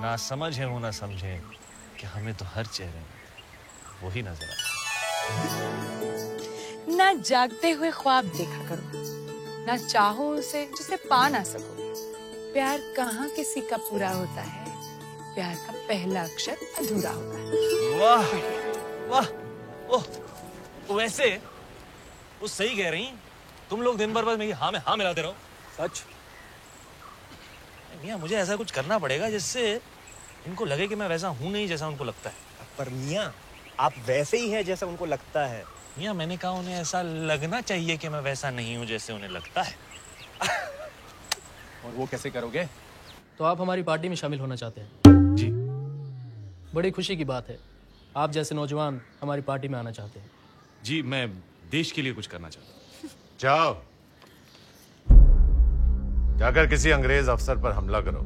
ना समझ है वो ना समझे कि हमें तो हर चेहरे में वही नजर आता है। ना जागते हुए ख्वाब देखा करो, ना चाहो उसे जिसे पा ना सको। प्यार कहाँ किसी का पूरा होता है, प्यार का पहला अक्षर अधूरा होता है। वाह वाह। ओह वैसे वो सही कह रही, तुम लोग दिन भर बस मेरी हाँ में हाँ मिलाते रहो। सच मियाँ मुझे ऐसा कुछ करना पड़ेगा जिससे इनको लगे कि मैं वैसा हूँ नहीं जैसा उनको लगता है। पर मियाँ आप वैसे ही हैं जैसा उनको लगता है। मियाँ मैंने कहा उन्हें ऐसा लगना चाहिए कि मैं वैसा नहीं हूँ जैसे उन्हें लगता है। और वो कैसे करोगे? तो आप हमारी पार्टी में शामिल होना चाहते हैं? जी। बड़ी खुशी की बात है, आप जैसे नौजवान हमारी पार्टी में आना चाहते हैं। जी मैं देश के लिए कुछ करना चाहता हूँ। जाओ जाकर किसी अंग्रेज अफसर पर हमला करो,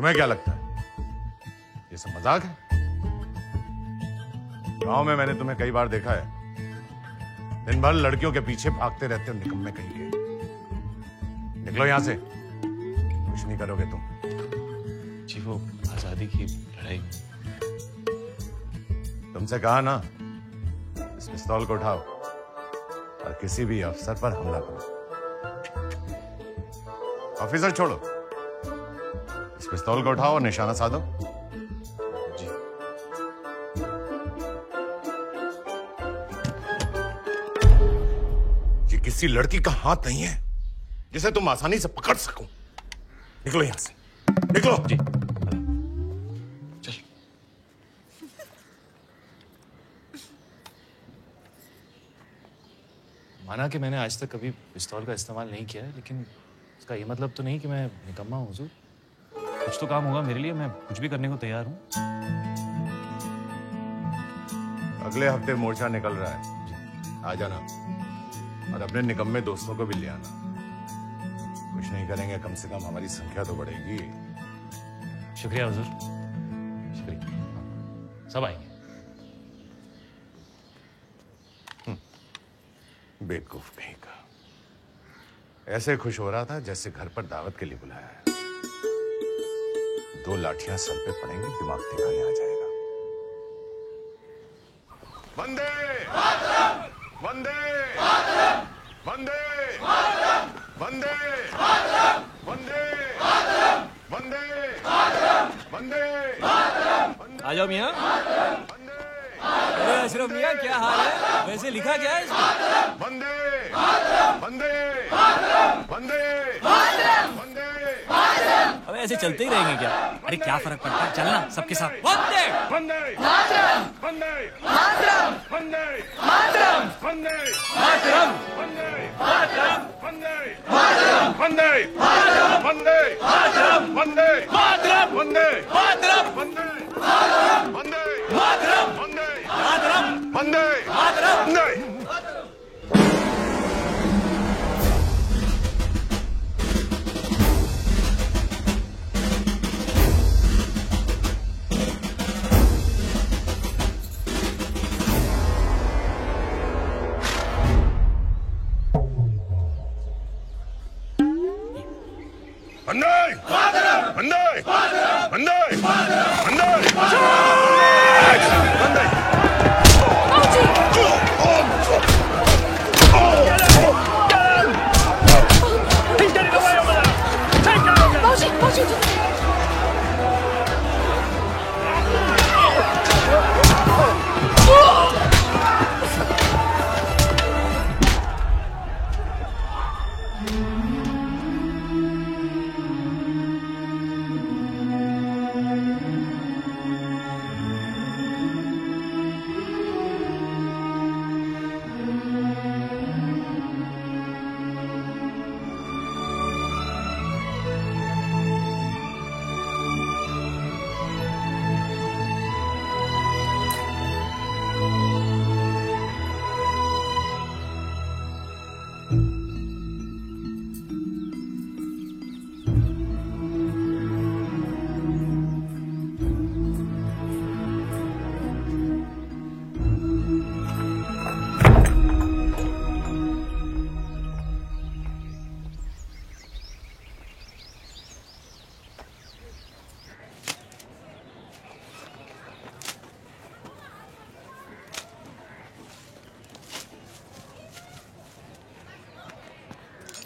तुम्हें क्या लगता है ये सब मजाक है? गांव में मैंने तुम्हें कई बार देखा है, दिन भर लड़कियों के पीछे भागते रहते हो, निकम्मे कहीं के। निकलो यहां से, कुछ नहीं करोगे तुम। जी वो आजादी की लड़ाई। तुमसे कहा ना, इस पिस्तौल को उठाओ और किसी भी अफसर पर हमला करो। ऑफिसर छोड़ो, इस पिस्तौल को उठाओ और निशाना साधो। जी। ये किसी लड़की का हाथ नहीं है जिसे तुम आसानी से पकड़ सको। निकलो यहां से, निकलो। जी। माना कि मैंने आज तक कभी पिस्तौल का इस्तेमाल नहीं किया है, लेकिन इसका ये मतलब तो नहीं कि मैं निकम्मा हूँ हुजूर। कुछ तो काम होगा मेरे लिए, मैं कुछ भी करने को तैयार हूँ। अगले हफ्ते मोर्चा निकल रहा है, आ जाना और अपने निकम्मे दोस्तों को भी ले आना। कुछ नहीं करेंगे, कम से कम हमारी संख्या तो बढ़ेगी। शुक्रिया हुजूर, शुक्रिया। सब आएंगे। बेवकूफ कहीं का, ऐसे खुश हो रहा था जैसे घर पर दावत के लिए बुलाया है। 2 लाठियां सर पे पड़ेंगी, दिमाग ठिकाने आ जाएगा। वंदे वंदे वंदे वंदे वंदे वंदे वंदे। आ जाओ मियां। अरे अशरफ मियां, क्या हाल है? वैसे लिखा क्या है इसमें? वंदे वंदे वंदे वंदे। अब ऐसे चलते ही रहेंगे क्या? अरे क्या फर्क पड़ता है, चलना सबके साथ। वंदे वंदे मातरम वंदे मातरम वंदे मातरम वंदे मातरम वंदे मातरम वंदे मातरम वंदे मातरम वंदे मातरम वंदे मातरम वंदे मातरम वंदे मातरम वंदे मातरम वंदे मातरम वंदे मातरम वंदे। वंदे वंदे वंदे वंदे।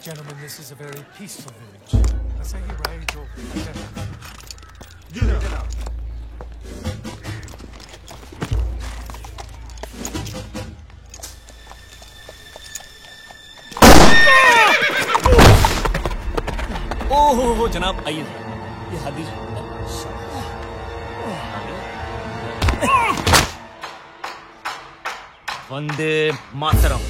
Gentlemen, this is a very peaceful village. Let's say you ride ओह जनाब, आइए, ये हाथ दीजिए। वंदे मातरम।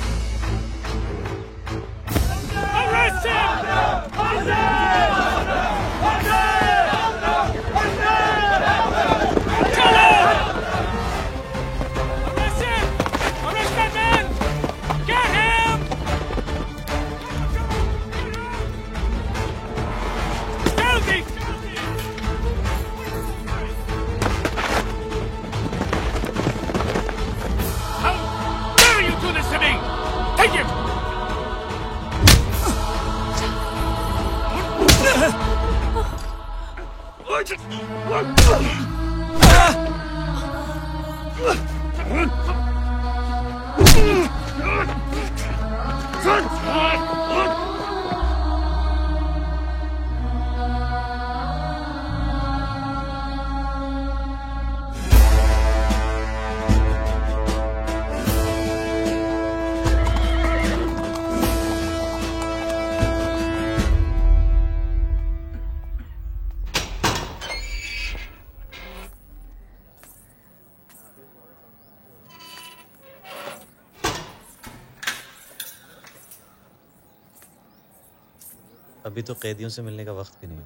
अभी तो कैदियों से मिलने का वक्त भी नहीं है।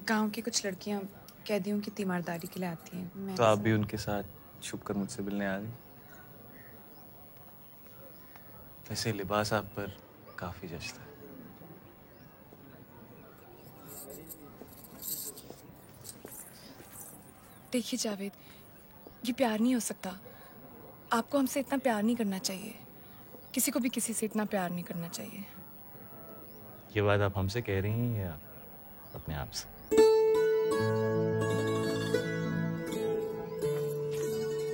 गांव की कुछ लड़कियां कैदियों की तीमारदारी के लिए आती हैं। तो आप भी उनके साथ छुपकर मुझसे मिलने आ गई। वैसे लिबास आप पर काफी जचता है। देखिए जावेद, ये प्यार नहीं हो सकता। आपको हमसे इतना प्यार नहीं करना चाहिए। किसी को भी किसी से इतना प्यार नहीं करना चाहिए। ये बात आप हमसे कह रही हैं या अपने आप से?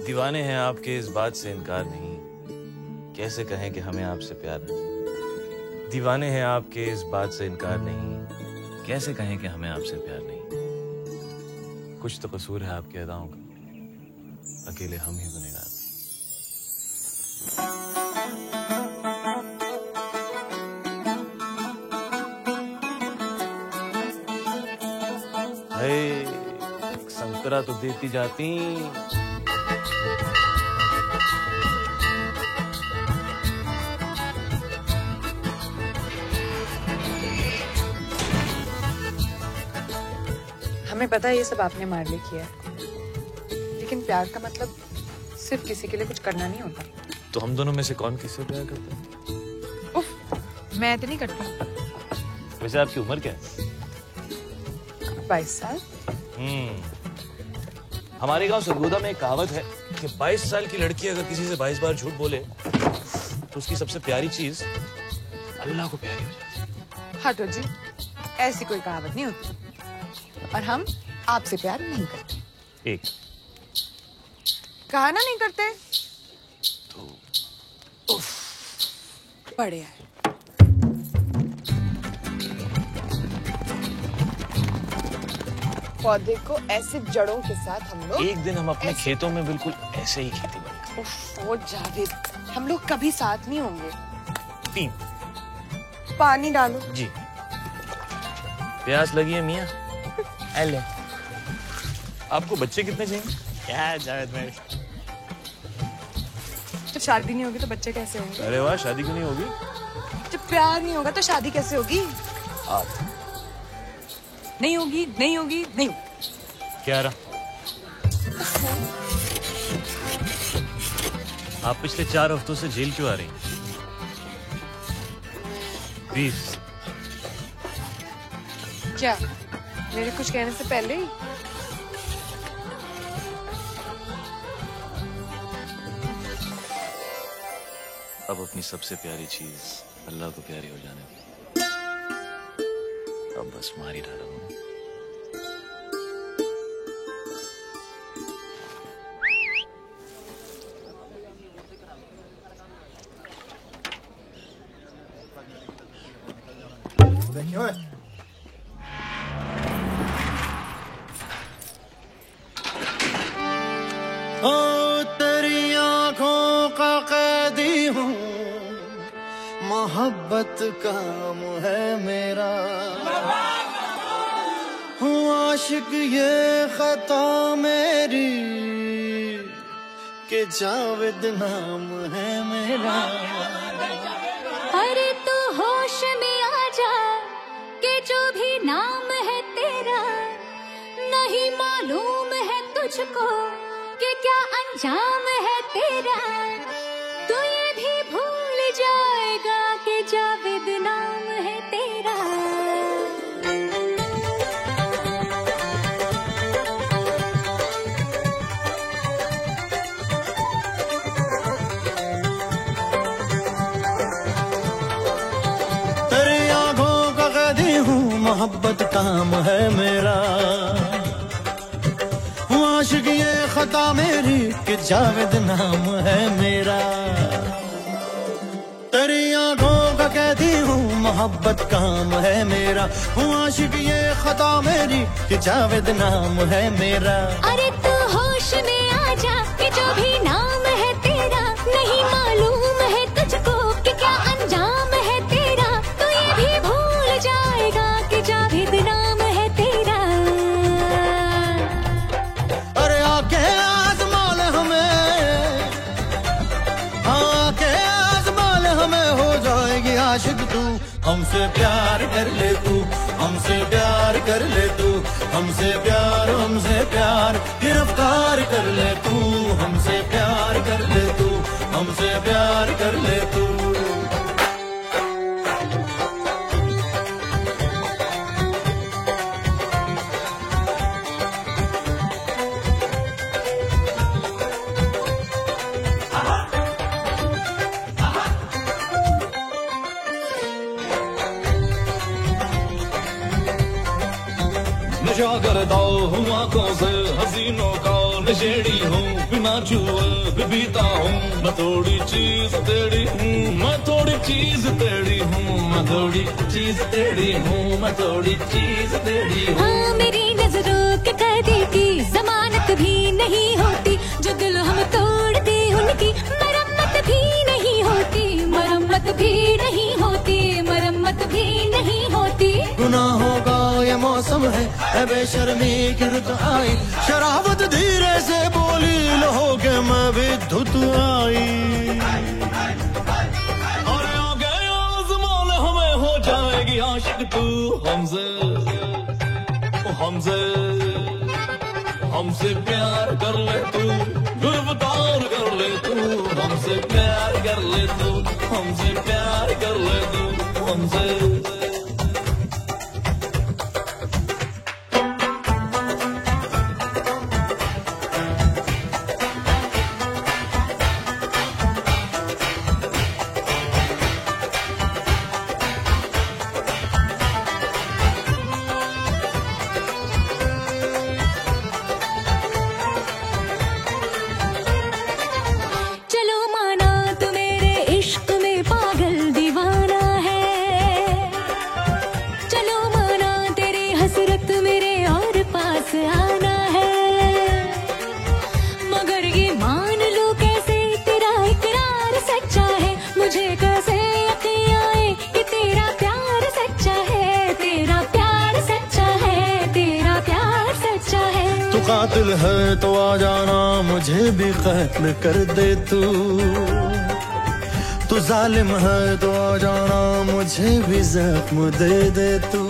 दीवाने हैं आपके, इस बात से इनकार नहीं। कैसे कहें कि हमें आपसे प्यार नहीं। दीवाने हैं आपके, इस बात से इनकार नहीं। कैसे कहें कि हमें आपसे प्यार नहीं। कुछ तो कसूर है आपकी अदाओं का, अकेले हम ही गुनहगार। संतरा तो देती जाती। हमें पता है ये सब आपने हमारे लिए किया है, लेकिन प्यार का मतलब सिर्फ किसी के लिए कुछ करना नहीं होता। तो हम दोनों में से कौन किससे प्यार करता है? उफ, मैं तो नहीं करती। वैसे आपकी उम्र क्या है? 22 साल। हमारे गांव सरगोदा में एक कहावत है कि 22 साल की लड़की अगर किसी से 22 बार झूठ बोले तो उसकी सबसे प्यारी चीज अल्लाह को प्यारी हो जाती। हटो जी, ऐसी कोई कहावत नहीं होती। और हम आपसे प्यार नहीं करते। एक कहा ना नहीं करते तो बढ़िया है। पौधे को ऐसे जड़ों के साथ हम लोग एक दिन हम अपने खेतों में बिल्कुल ऐसे ही खेती करेंगे। वो जावेद, हम लोग कभी साथ नहीं होंगे। 3 पानी डालो जी। प्यास लगी है मियाँ? ले। आपको बच्चे कितने चाहिए? क्या जावेद भाई? जब शादी नहीं होगी तो बच्चे कैसे होंगे? अरे वाह, शादी क्यों नहीं होगी? जब प्यार नहीं होगा तो शादी कैसे होगी? नहीं होगी, नहीं होगी, नहीं। क्या रहा? आप पिछले 4 हफ्तों से जेल क्यों आ रही हैं? 20। क्या मेरे कुछ कहने से पहले ही? अब अपनी सबसे प्यारी चीज अल्लाह को प्यारी हो जाने दी। अब बस मार ही डाला हूँ। देखिए ओ तेरी आंखों का कैदी हूँ, मोहब्बत काम है मेरा। हूँ आशिक ये खता मेरी कि जावेद नाम है मेरा। अरे तू होश में आ जा कि जो भी नाम है तेरा, नहीं मालूम है तुझको कि क्या अंजाम है तेरा। तू ये भी भूल जाएगा कि जावेद नाम है तेरा। तेरी आंखों का काम है मेरा। आशिक ये खता मेरी कि जावेद नाम है मेरा। तेरी आंखों का कहती हूँ मोहब्बत काम है मेरा। आशिक ये खता मेरी कि जावेद नाम है मेरा। अरे तू होश में आ जा कि जो भी नाम है तेरा नहीं मालूम है तुझको कि क्या अंजाम है तेरा। तू ये भी भूल जाएगा कि जावेद नाम है तेरा। अरे आके आजमा ले हमें, आके आजमा ले हमें, हो जाएगी आशिक तू। हमसे प्यार कर ले तू, हमसे प्यार कर ले तू, हमसे प्यार गिरफ्तार कर ले तू। हमसे प्यार कर ले तू, हमसे प्यार कर ले तू। नशा करता हूँ आंखों से हसीनों का नशेड़ी हूँ, बिना छुए भी पीता हूँ। मैं थोड़ी चीज तेरी हूँ, मैं थोड़ी चीज तेरी हूँ, मैं थोड़ी चीज तेरी हूँ, मैं थोड़ी चीज तेरी हूँ। हाँ मेरी नजरों के कैदी की जमानत भी नहीं होती, जो दिल हम तोड़ते उनकी मरम्मत भी नहीं होती, मरम्मत भी नहीं होती, मरम्मत भी नहीं होती। गुनाहों का ये मौसम है बेशर्मी की रुत आई, शराबत धीरे से बोली लो के मैं भी धुत आई। और आगे आज़मान हमें हो जाएगी आशिक तू। हमसे हमसे हमसे प्यार कर ले तू, गिरफ्तार कर ले तू। हमसे प्यार कर ले तू, हमसे प्यार कर ले तू। हमसे कातिल है तो आ जाना, मुझे भी कत्ल कर दे तू। तू जालिम है तो आ जाना, मुझे भी जख्म दे दे तू।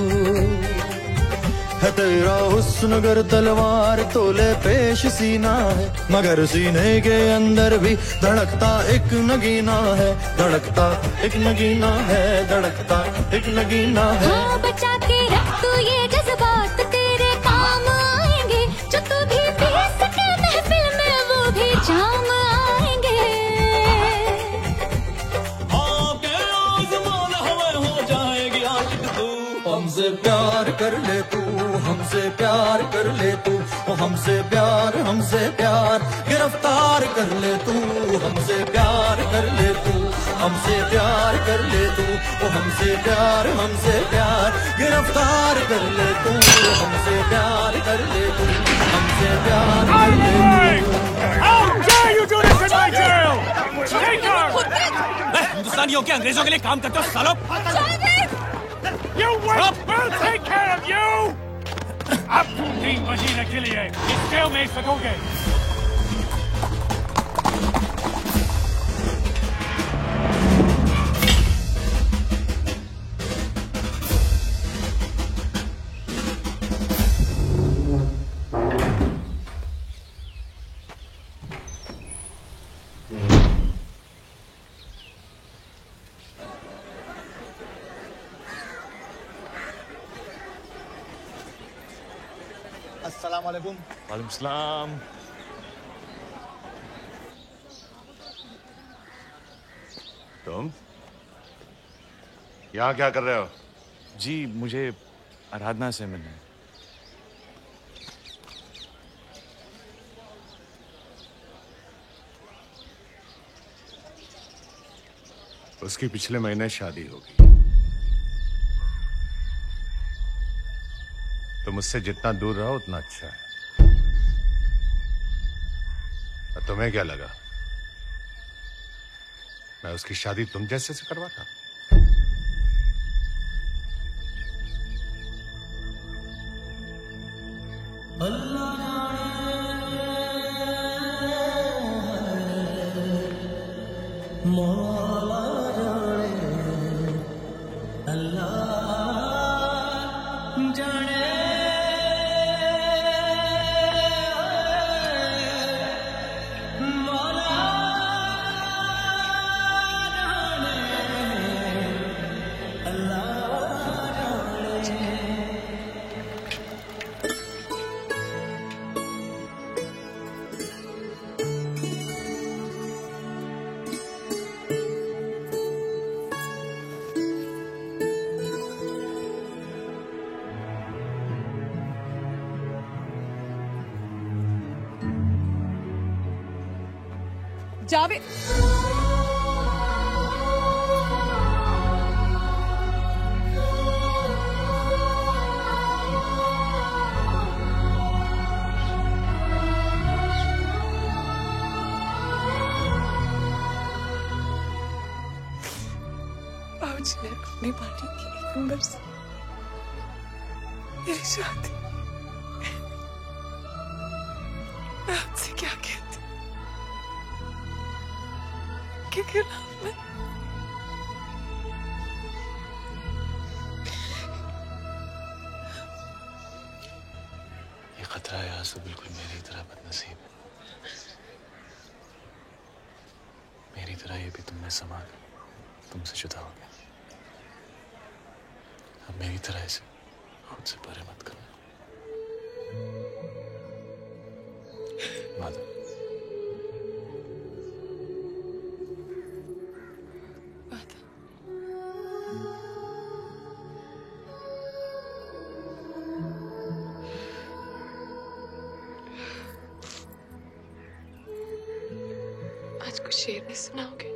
है तेरा हुस्न गर तलवार तोले पेश सीना है, मगर सीने के अंदर भी धड़कता एक नगीना है, धड़कता एक नगीना है, धड़कता एक नगीना है। हाँ बचा के रख तू ये जज्बात, तेरे काम आएंगे। जो तू भी पी सके महफिल में वो भी जाम आएंगे। आके आज़मान हमें हो जाएगी आशिक तू। हमसे प्यार कर ले तू, हमसे प्यार कर ले तू। हमसे प्यार गिरफ्तार कर ले तू। हमसे प्यार कर ले तू, हमसे प्यार कर ले तू। हमसे प्यार गिरफ्तार कर ले तू। हमसे प्यार कर ले तू, हमसे प्यार कर ले तू। How dare you do this in my jail? Take her! हिंदुस्तानियों के अंग्रेजों के लिए काम करते हो सालों। You wait! We'll take care of you! अब तुम 3 महीने के लिए इस जेल में सकोगे। अस्सलाम वालेकुम। वालेकुम सलाम। तुम यहाँ क्या कर रहे हो? जी मुझे आराधना से मिलने। उसकी पिछले महीने शादी होगी। तो मुझसे जितना दूर रहो उतना अच्छा है। और तुम्हें क्या लगा मैं उसकी शादी तुम जैसे से करवाता? जावे बाबूजी ने अपनी पार्टी की एक नंबर से मेरी शादी मैं आपसे क्या कहती क्या कहना मैं ये खतरा है आंसू बिल्कुल मेरी तरह बदनसीब है। मेरी तरह ये भी तुमने समा कर तुमसे जुदा हो गया। अब मेरी तरह इसे खुद से परे मत करना। माधव आज कुछ शेर नहीं सुनाओगे?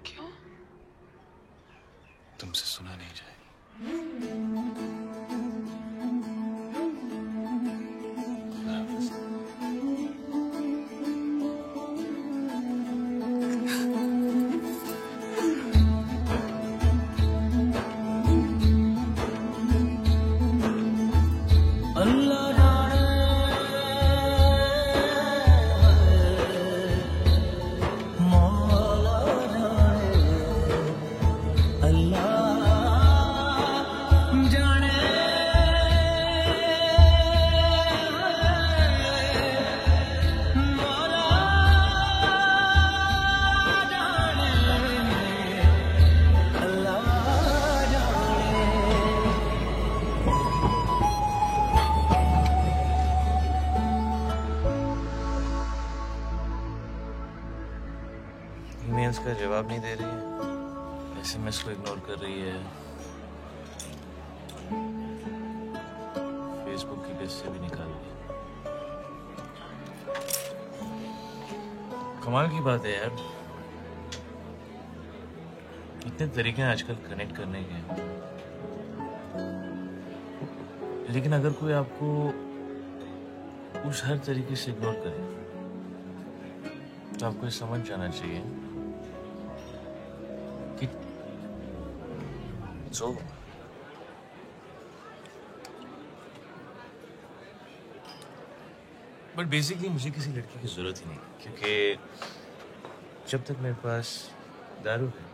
क्यों? तुमसे सुना नहीं जाएगा। ईमेल्स का जवाब नहीं दे रही है, एसएमएस को इग्नोर कर रही है, फेसबुक की लिस्ट से भी निकाल दी। कमाल की बात है यार, इतने तरीके हैं आजकल कनेक्ट करने के, लेकिन अगर कोई आपको उस हर तरीके से इग्नोर करे तो आपको ये समझ जाना चाहिए कि it's over. बट बेसिकली मुझे किसी लड़की की जरूरत ही नहीं, क्योंकि जब तक मेरे पास दारू है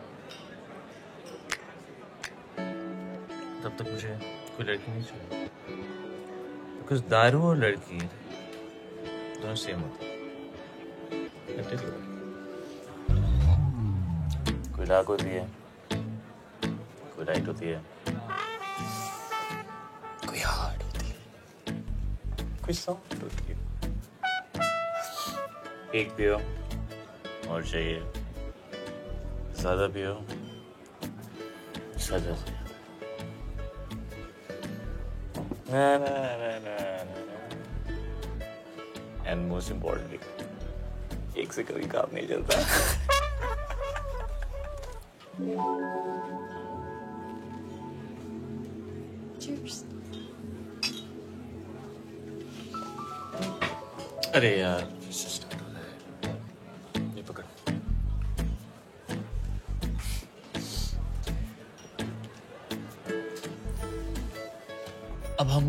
तब तक मुझे कोई लड़की नहीं चाहिए, बिकॉज दारू और लड़की दोनों सेम होती है। कोई डार्क होती है, कोई लाइट होती है, कोई हार्ड होती है, कोई सॉफ्ट होती है। एक पियो और चाहिए, ज्यादा पियो सजा से। ना। And most importantly, एक से कभी काम नहीं चलता। Cheers. अरे यार, स्टार्ट हो रहा है। ये पकड़। अब हम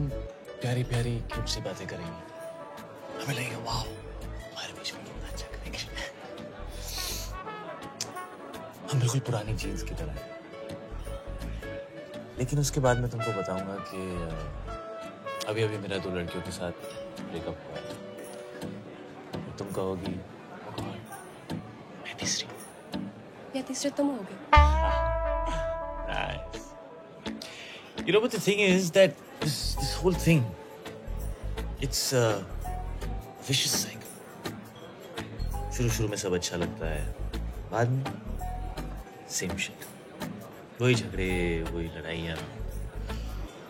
प्यारी प्यारी क्यूट सी बातें करेंगे। हमें लगेगा वाह, हमारे बीच में कितना अच्छा कनेक्शन है। हम बिल्कुल पुरानी जीन्स की तरह हैं। लेकिन उसके बाद मैं तुमको बताऊंगा कि अभी अभी मेरा 2 लड़कियों के साथ ब्रेकअप हुआ है। तुम कहोगी मैं तीसरी। या तीसरे तुम होगे। Nice. You know what the thing is that this whole thing, it's a vicious cycle. शुरू में सब अच्छा लगता है, बाद में same shit. वही झगड़े, वही लड़ाइयाँ,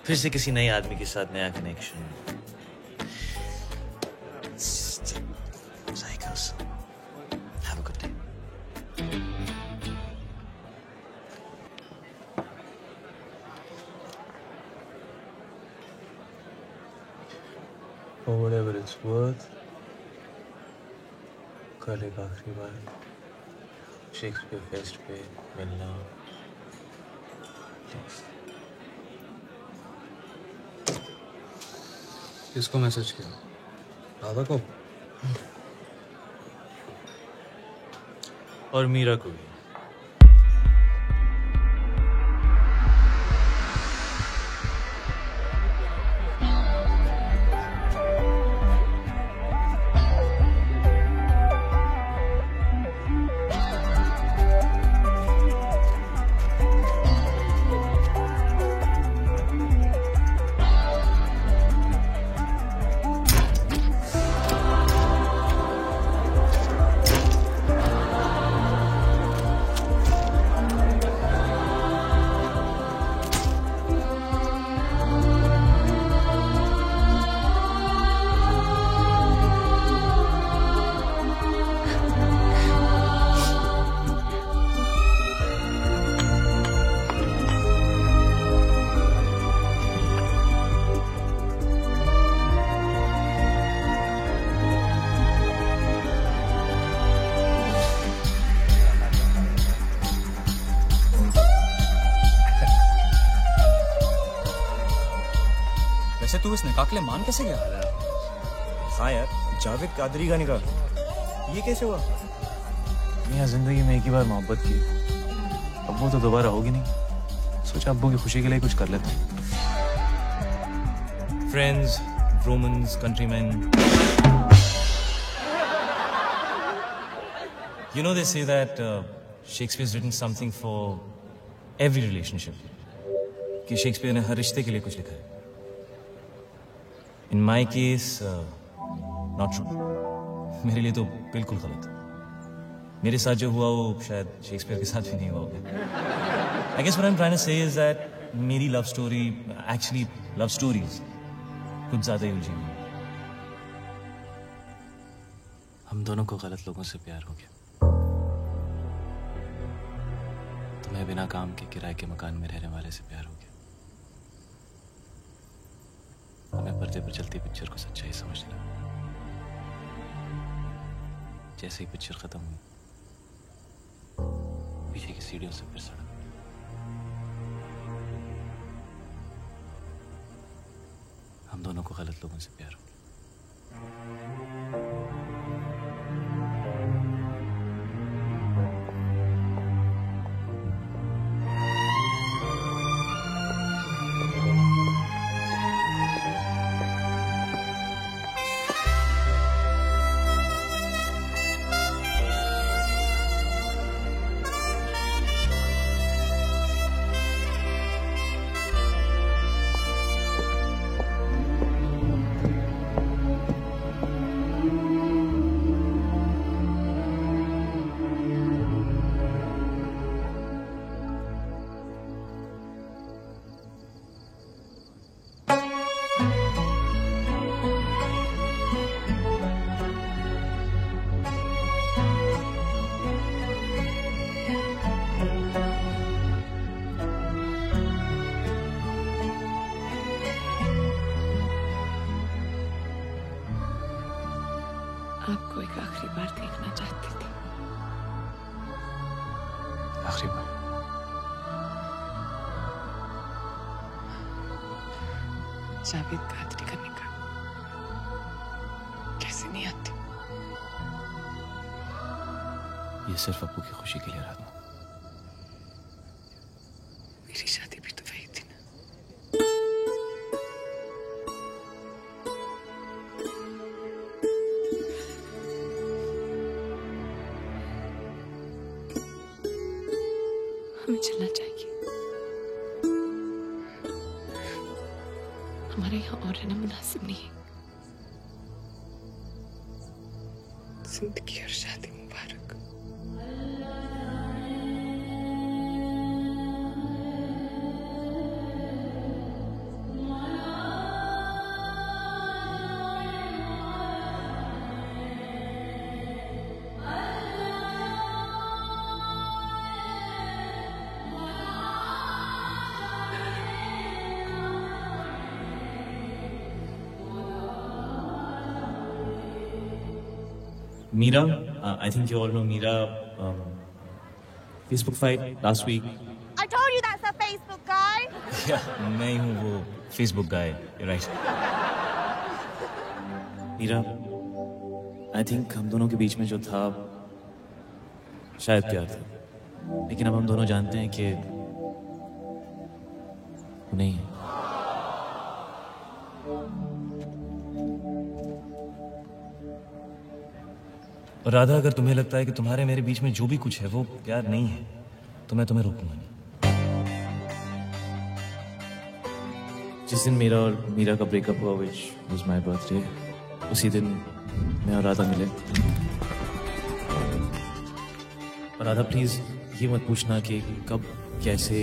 फिर से किसी नए आदमी के साथ नया connection. Cycles. Have a good day. For whatever it's worth, कल एक आखिरी बार शेक्सपियर फेस्ट पे मिलना। किसको मैसेज किया? राधा को? और मीरा को भी। वैसे तू इस निकाह के लिए मान कैसे गया? हाँ यार, जावेद कादरी का निकाह, ये कैसे हुआ? मैं जिंदगी में एक ही बार मोहब्बत की, अब वो तो दोबारा होगी नहीं। सोचा अब्बू की खुशी के लिए कुछ कर लेता हूँ। Friends, Romans, countrymen. You know they say that Shakespeare's written something for every relationship. कि शेक्सपियर ने हर रिश्ते के लिए कुछ लिखा है। In my case, not true. मेरे लिए तो बिल्कुल गलत। मेरे साथ जो हुआ वो शायद शेक्सपियर के साथ भी नहीं हुआ होगा। I guess what I'm trying to say is that मेरी love story, actually love stories, कुछ ज्यादा ही उलझी हुई। हम दोनों को गलत लोगों से प्यार हो गया। तुम्हें बिना काम के किराए के मकान में रहने वाले से प्यार हो गया। हमें पर्दे पर चलती पिक्चर को सच्चाई समझ लिया। जैसे ही पिक्चर खत्म हुई, पीछे की सीढ़ियों से फिर सड़क। हम दोनों को गलत लोगों से प्यार हो गया। आपको एक आखिरी बार देखना चाहती थी। आखिरी बार? जावेद कादरी का निकाह कैसे नहीं आती? ये सिर्फ अप्पू की खुशी के लिए रहा था। मेरी शादी भी तो वही थी ना। हमें चलना चाहिए। हमारे यहाँ और रहना मुनासिब नहीं है। जिंदगी और शादी मुबारक। Mira, I think you all know Mira. Facebook fight last week. I told you that's a Facebook guy. Yeah, मैं ही हूँ वो Facebook guy. You're right. Mira, I think हम दोनों के बीच में जो था शायद प्यार था, लेकिन अब हम दोनों जानते हैं कि वो नहीं है। और राधा, अगर तुम्हें लगता है कि तुम्हारे मेरे बीच में जो भी कुछ है वो प्यार नहीं है, तो मैं तुम्हें रोकूंगा नहीं। जिस दिन मेरा और मीरा का ब्रेकअप हुआ, which was my birthday, उसी दिन मैं और राधा मिले। और राधा, प्लीज ये मत पूछना कि कब, कैसे,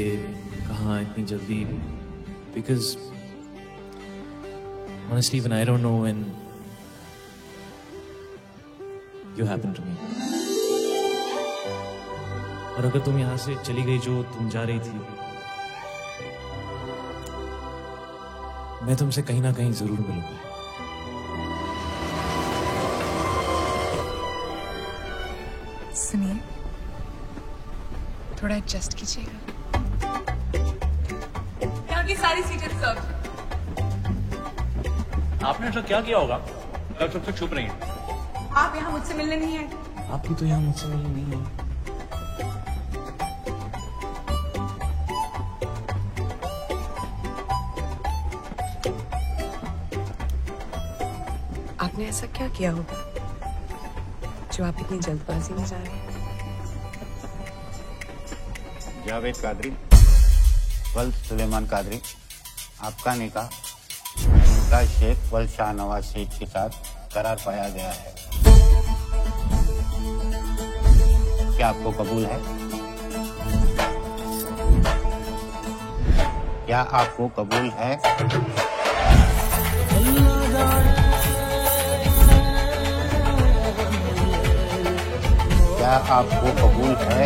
कहाँ, इतनी जल्दी, because honestly when I don't know when you happen to me. और अगर तुम यहां से चली गई जो तुम जा रही थी, मैं तुमसे कहीं ना कहीं जरूर मिलूंगा। सुनिए, थोड़ा एडजस्ट कीजिएगा। यहाँ की सारी सीटें रिजर्व। आपने ऐसा क्या किया होगा तब सबसे छुप रही हैं? आप यहाँ मुझसे मिलने नहीं आए। आप भी तो यहाँ मुझसे मिलने नहीं है। आपने ऐसा क्या किया होगा जो आप इतनी जल्दबाजी में जा रहे हैं? जावेद कादरी, वल्द सुलेमान कादरी, आपका निकाह मुमताज शेख वल्द शाहनवाज शेख के साथ करार पाया गया है। क्या आपको कबूल है? क्या आपको कबूल है? क्या आपको कबूल है?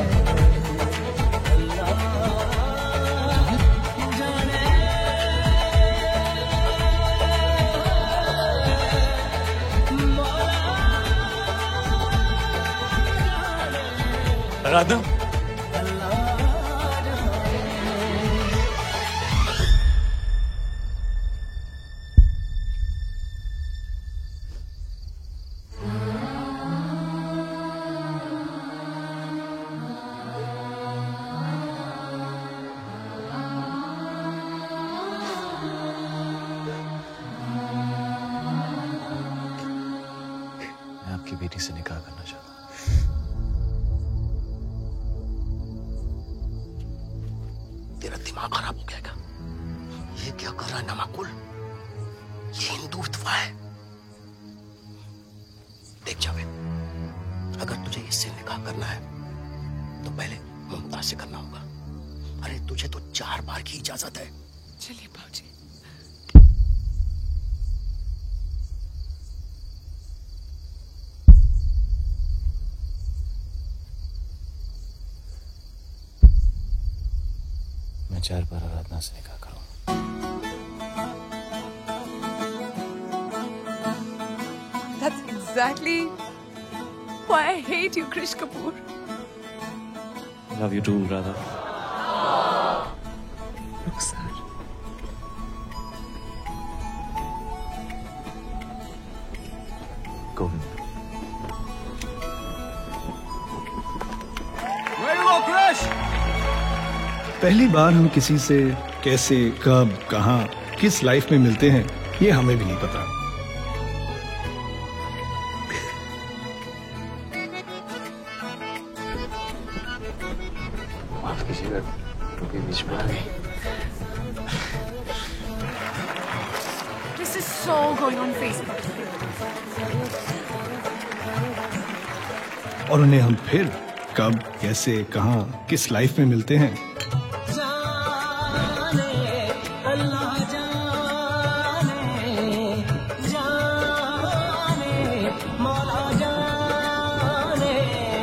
राधा, मैं आपकी बेटी से निकाह करना चाहता हूँ। तेरा दिमाग खराब हो गया क्या? ये क्या कर रहा है नामाकुल? ये हिंदुत्व है। देख जावेद, अगर तुझे इससे निकाह करना है तो पहले मुमताज से करना होगा। अरे तुझे तो 4 बार की इजाजत है। चलिए भाऊजी। मैं 4 बार आराधना से निकाह करूँ। That's exactly why I hate you, Krish Kapoor. Love you too, Radha. Look sad. Govind. Where you go, Krish? पहली बार हम किसी से कैसे, कब, कहाँ, किस लाइफ में मिलते हैं, ये हमें भी नहीं पता। माफ कीजिएगा, क्योंकि बीच में आ गई। This is so going on Facebook. और उन्हें हम फिर कब, कैसे, कहाँ, किस लाइफ में मिलते हैं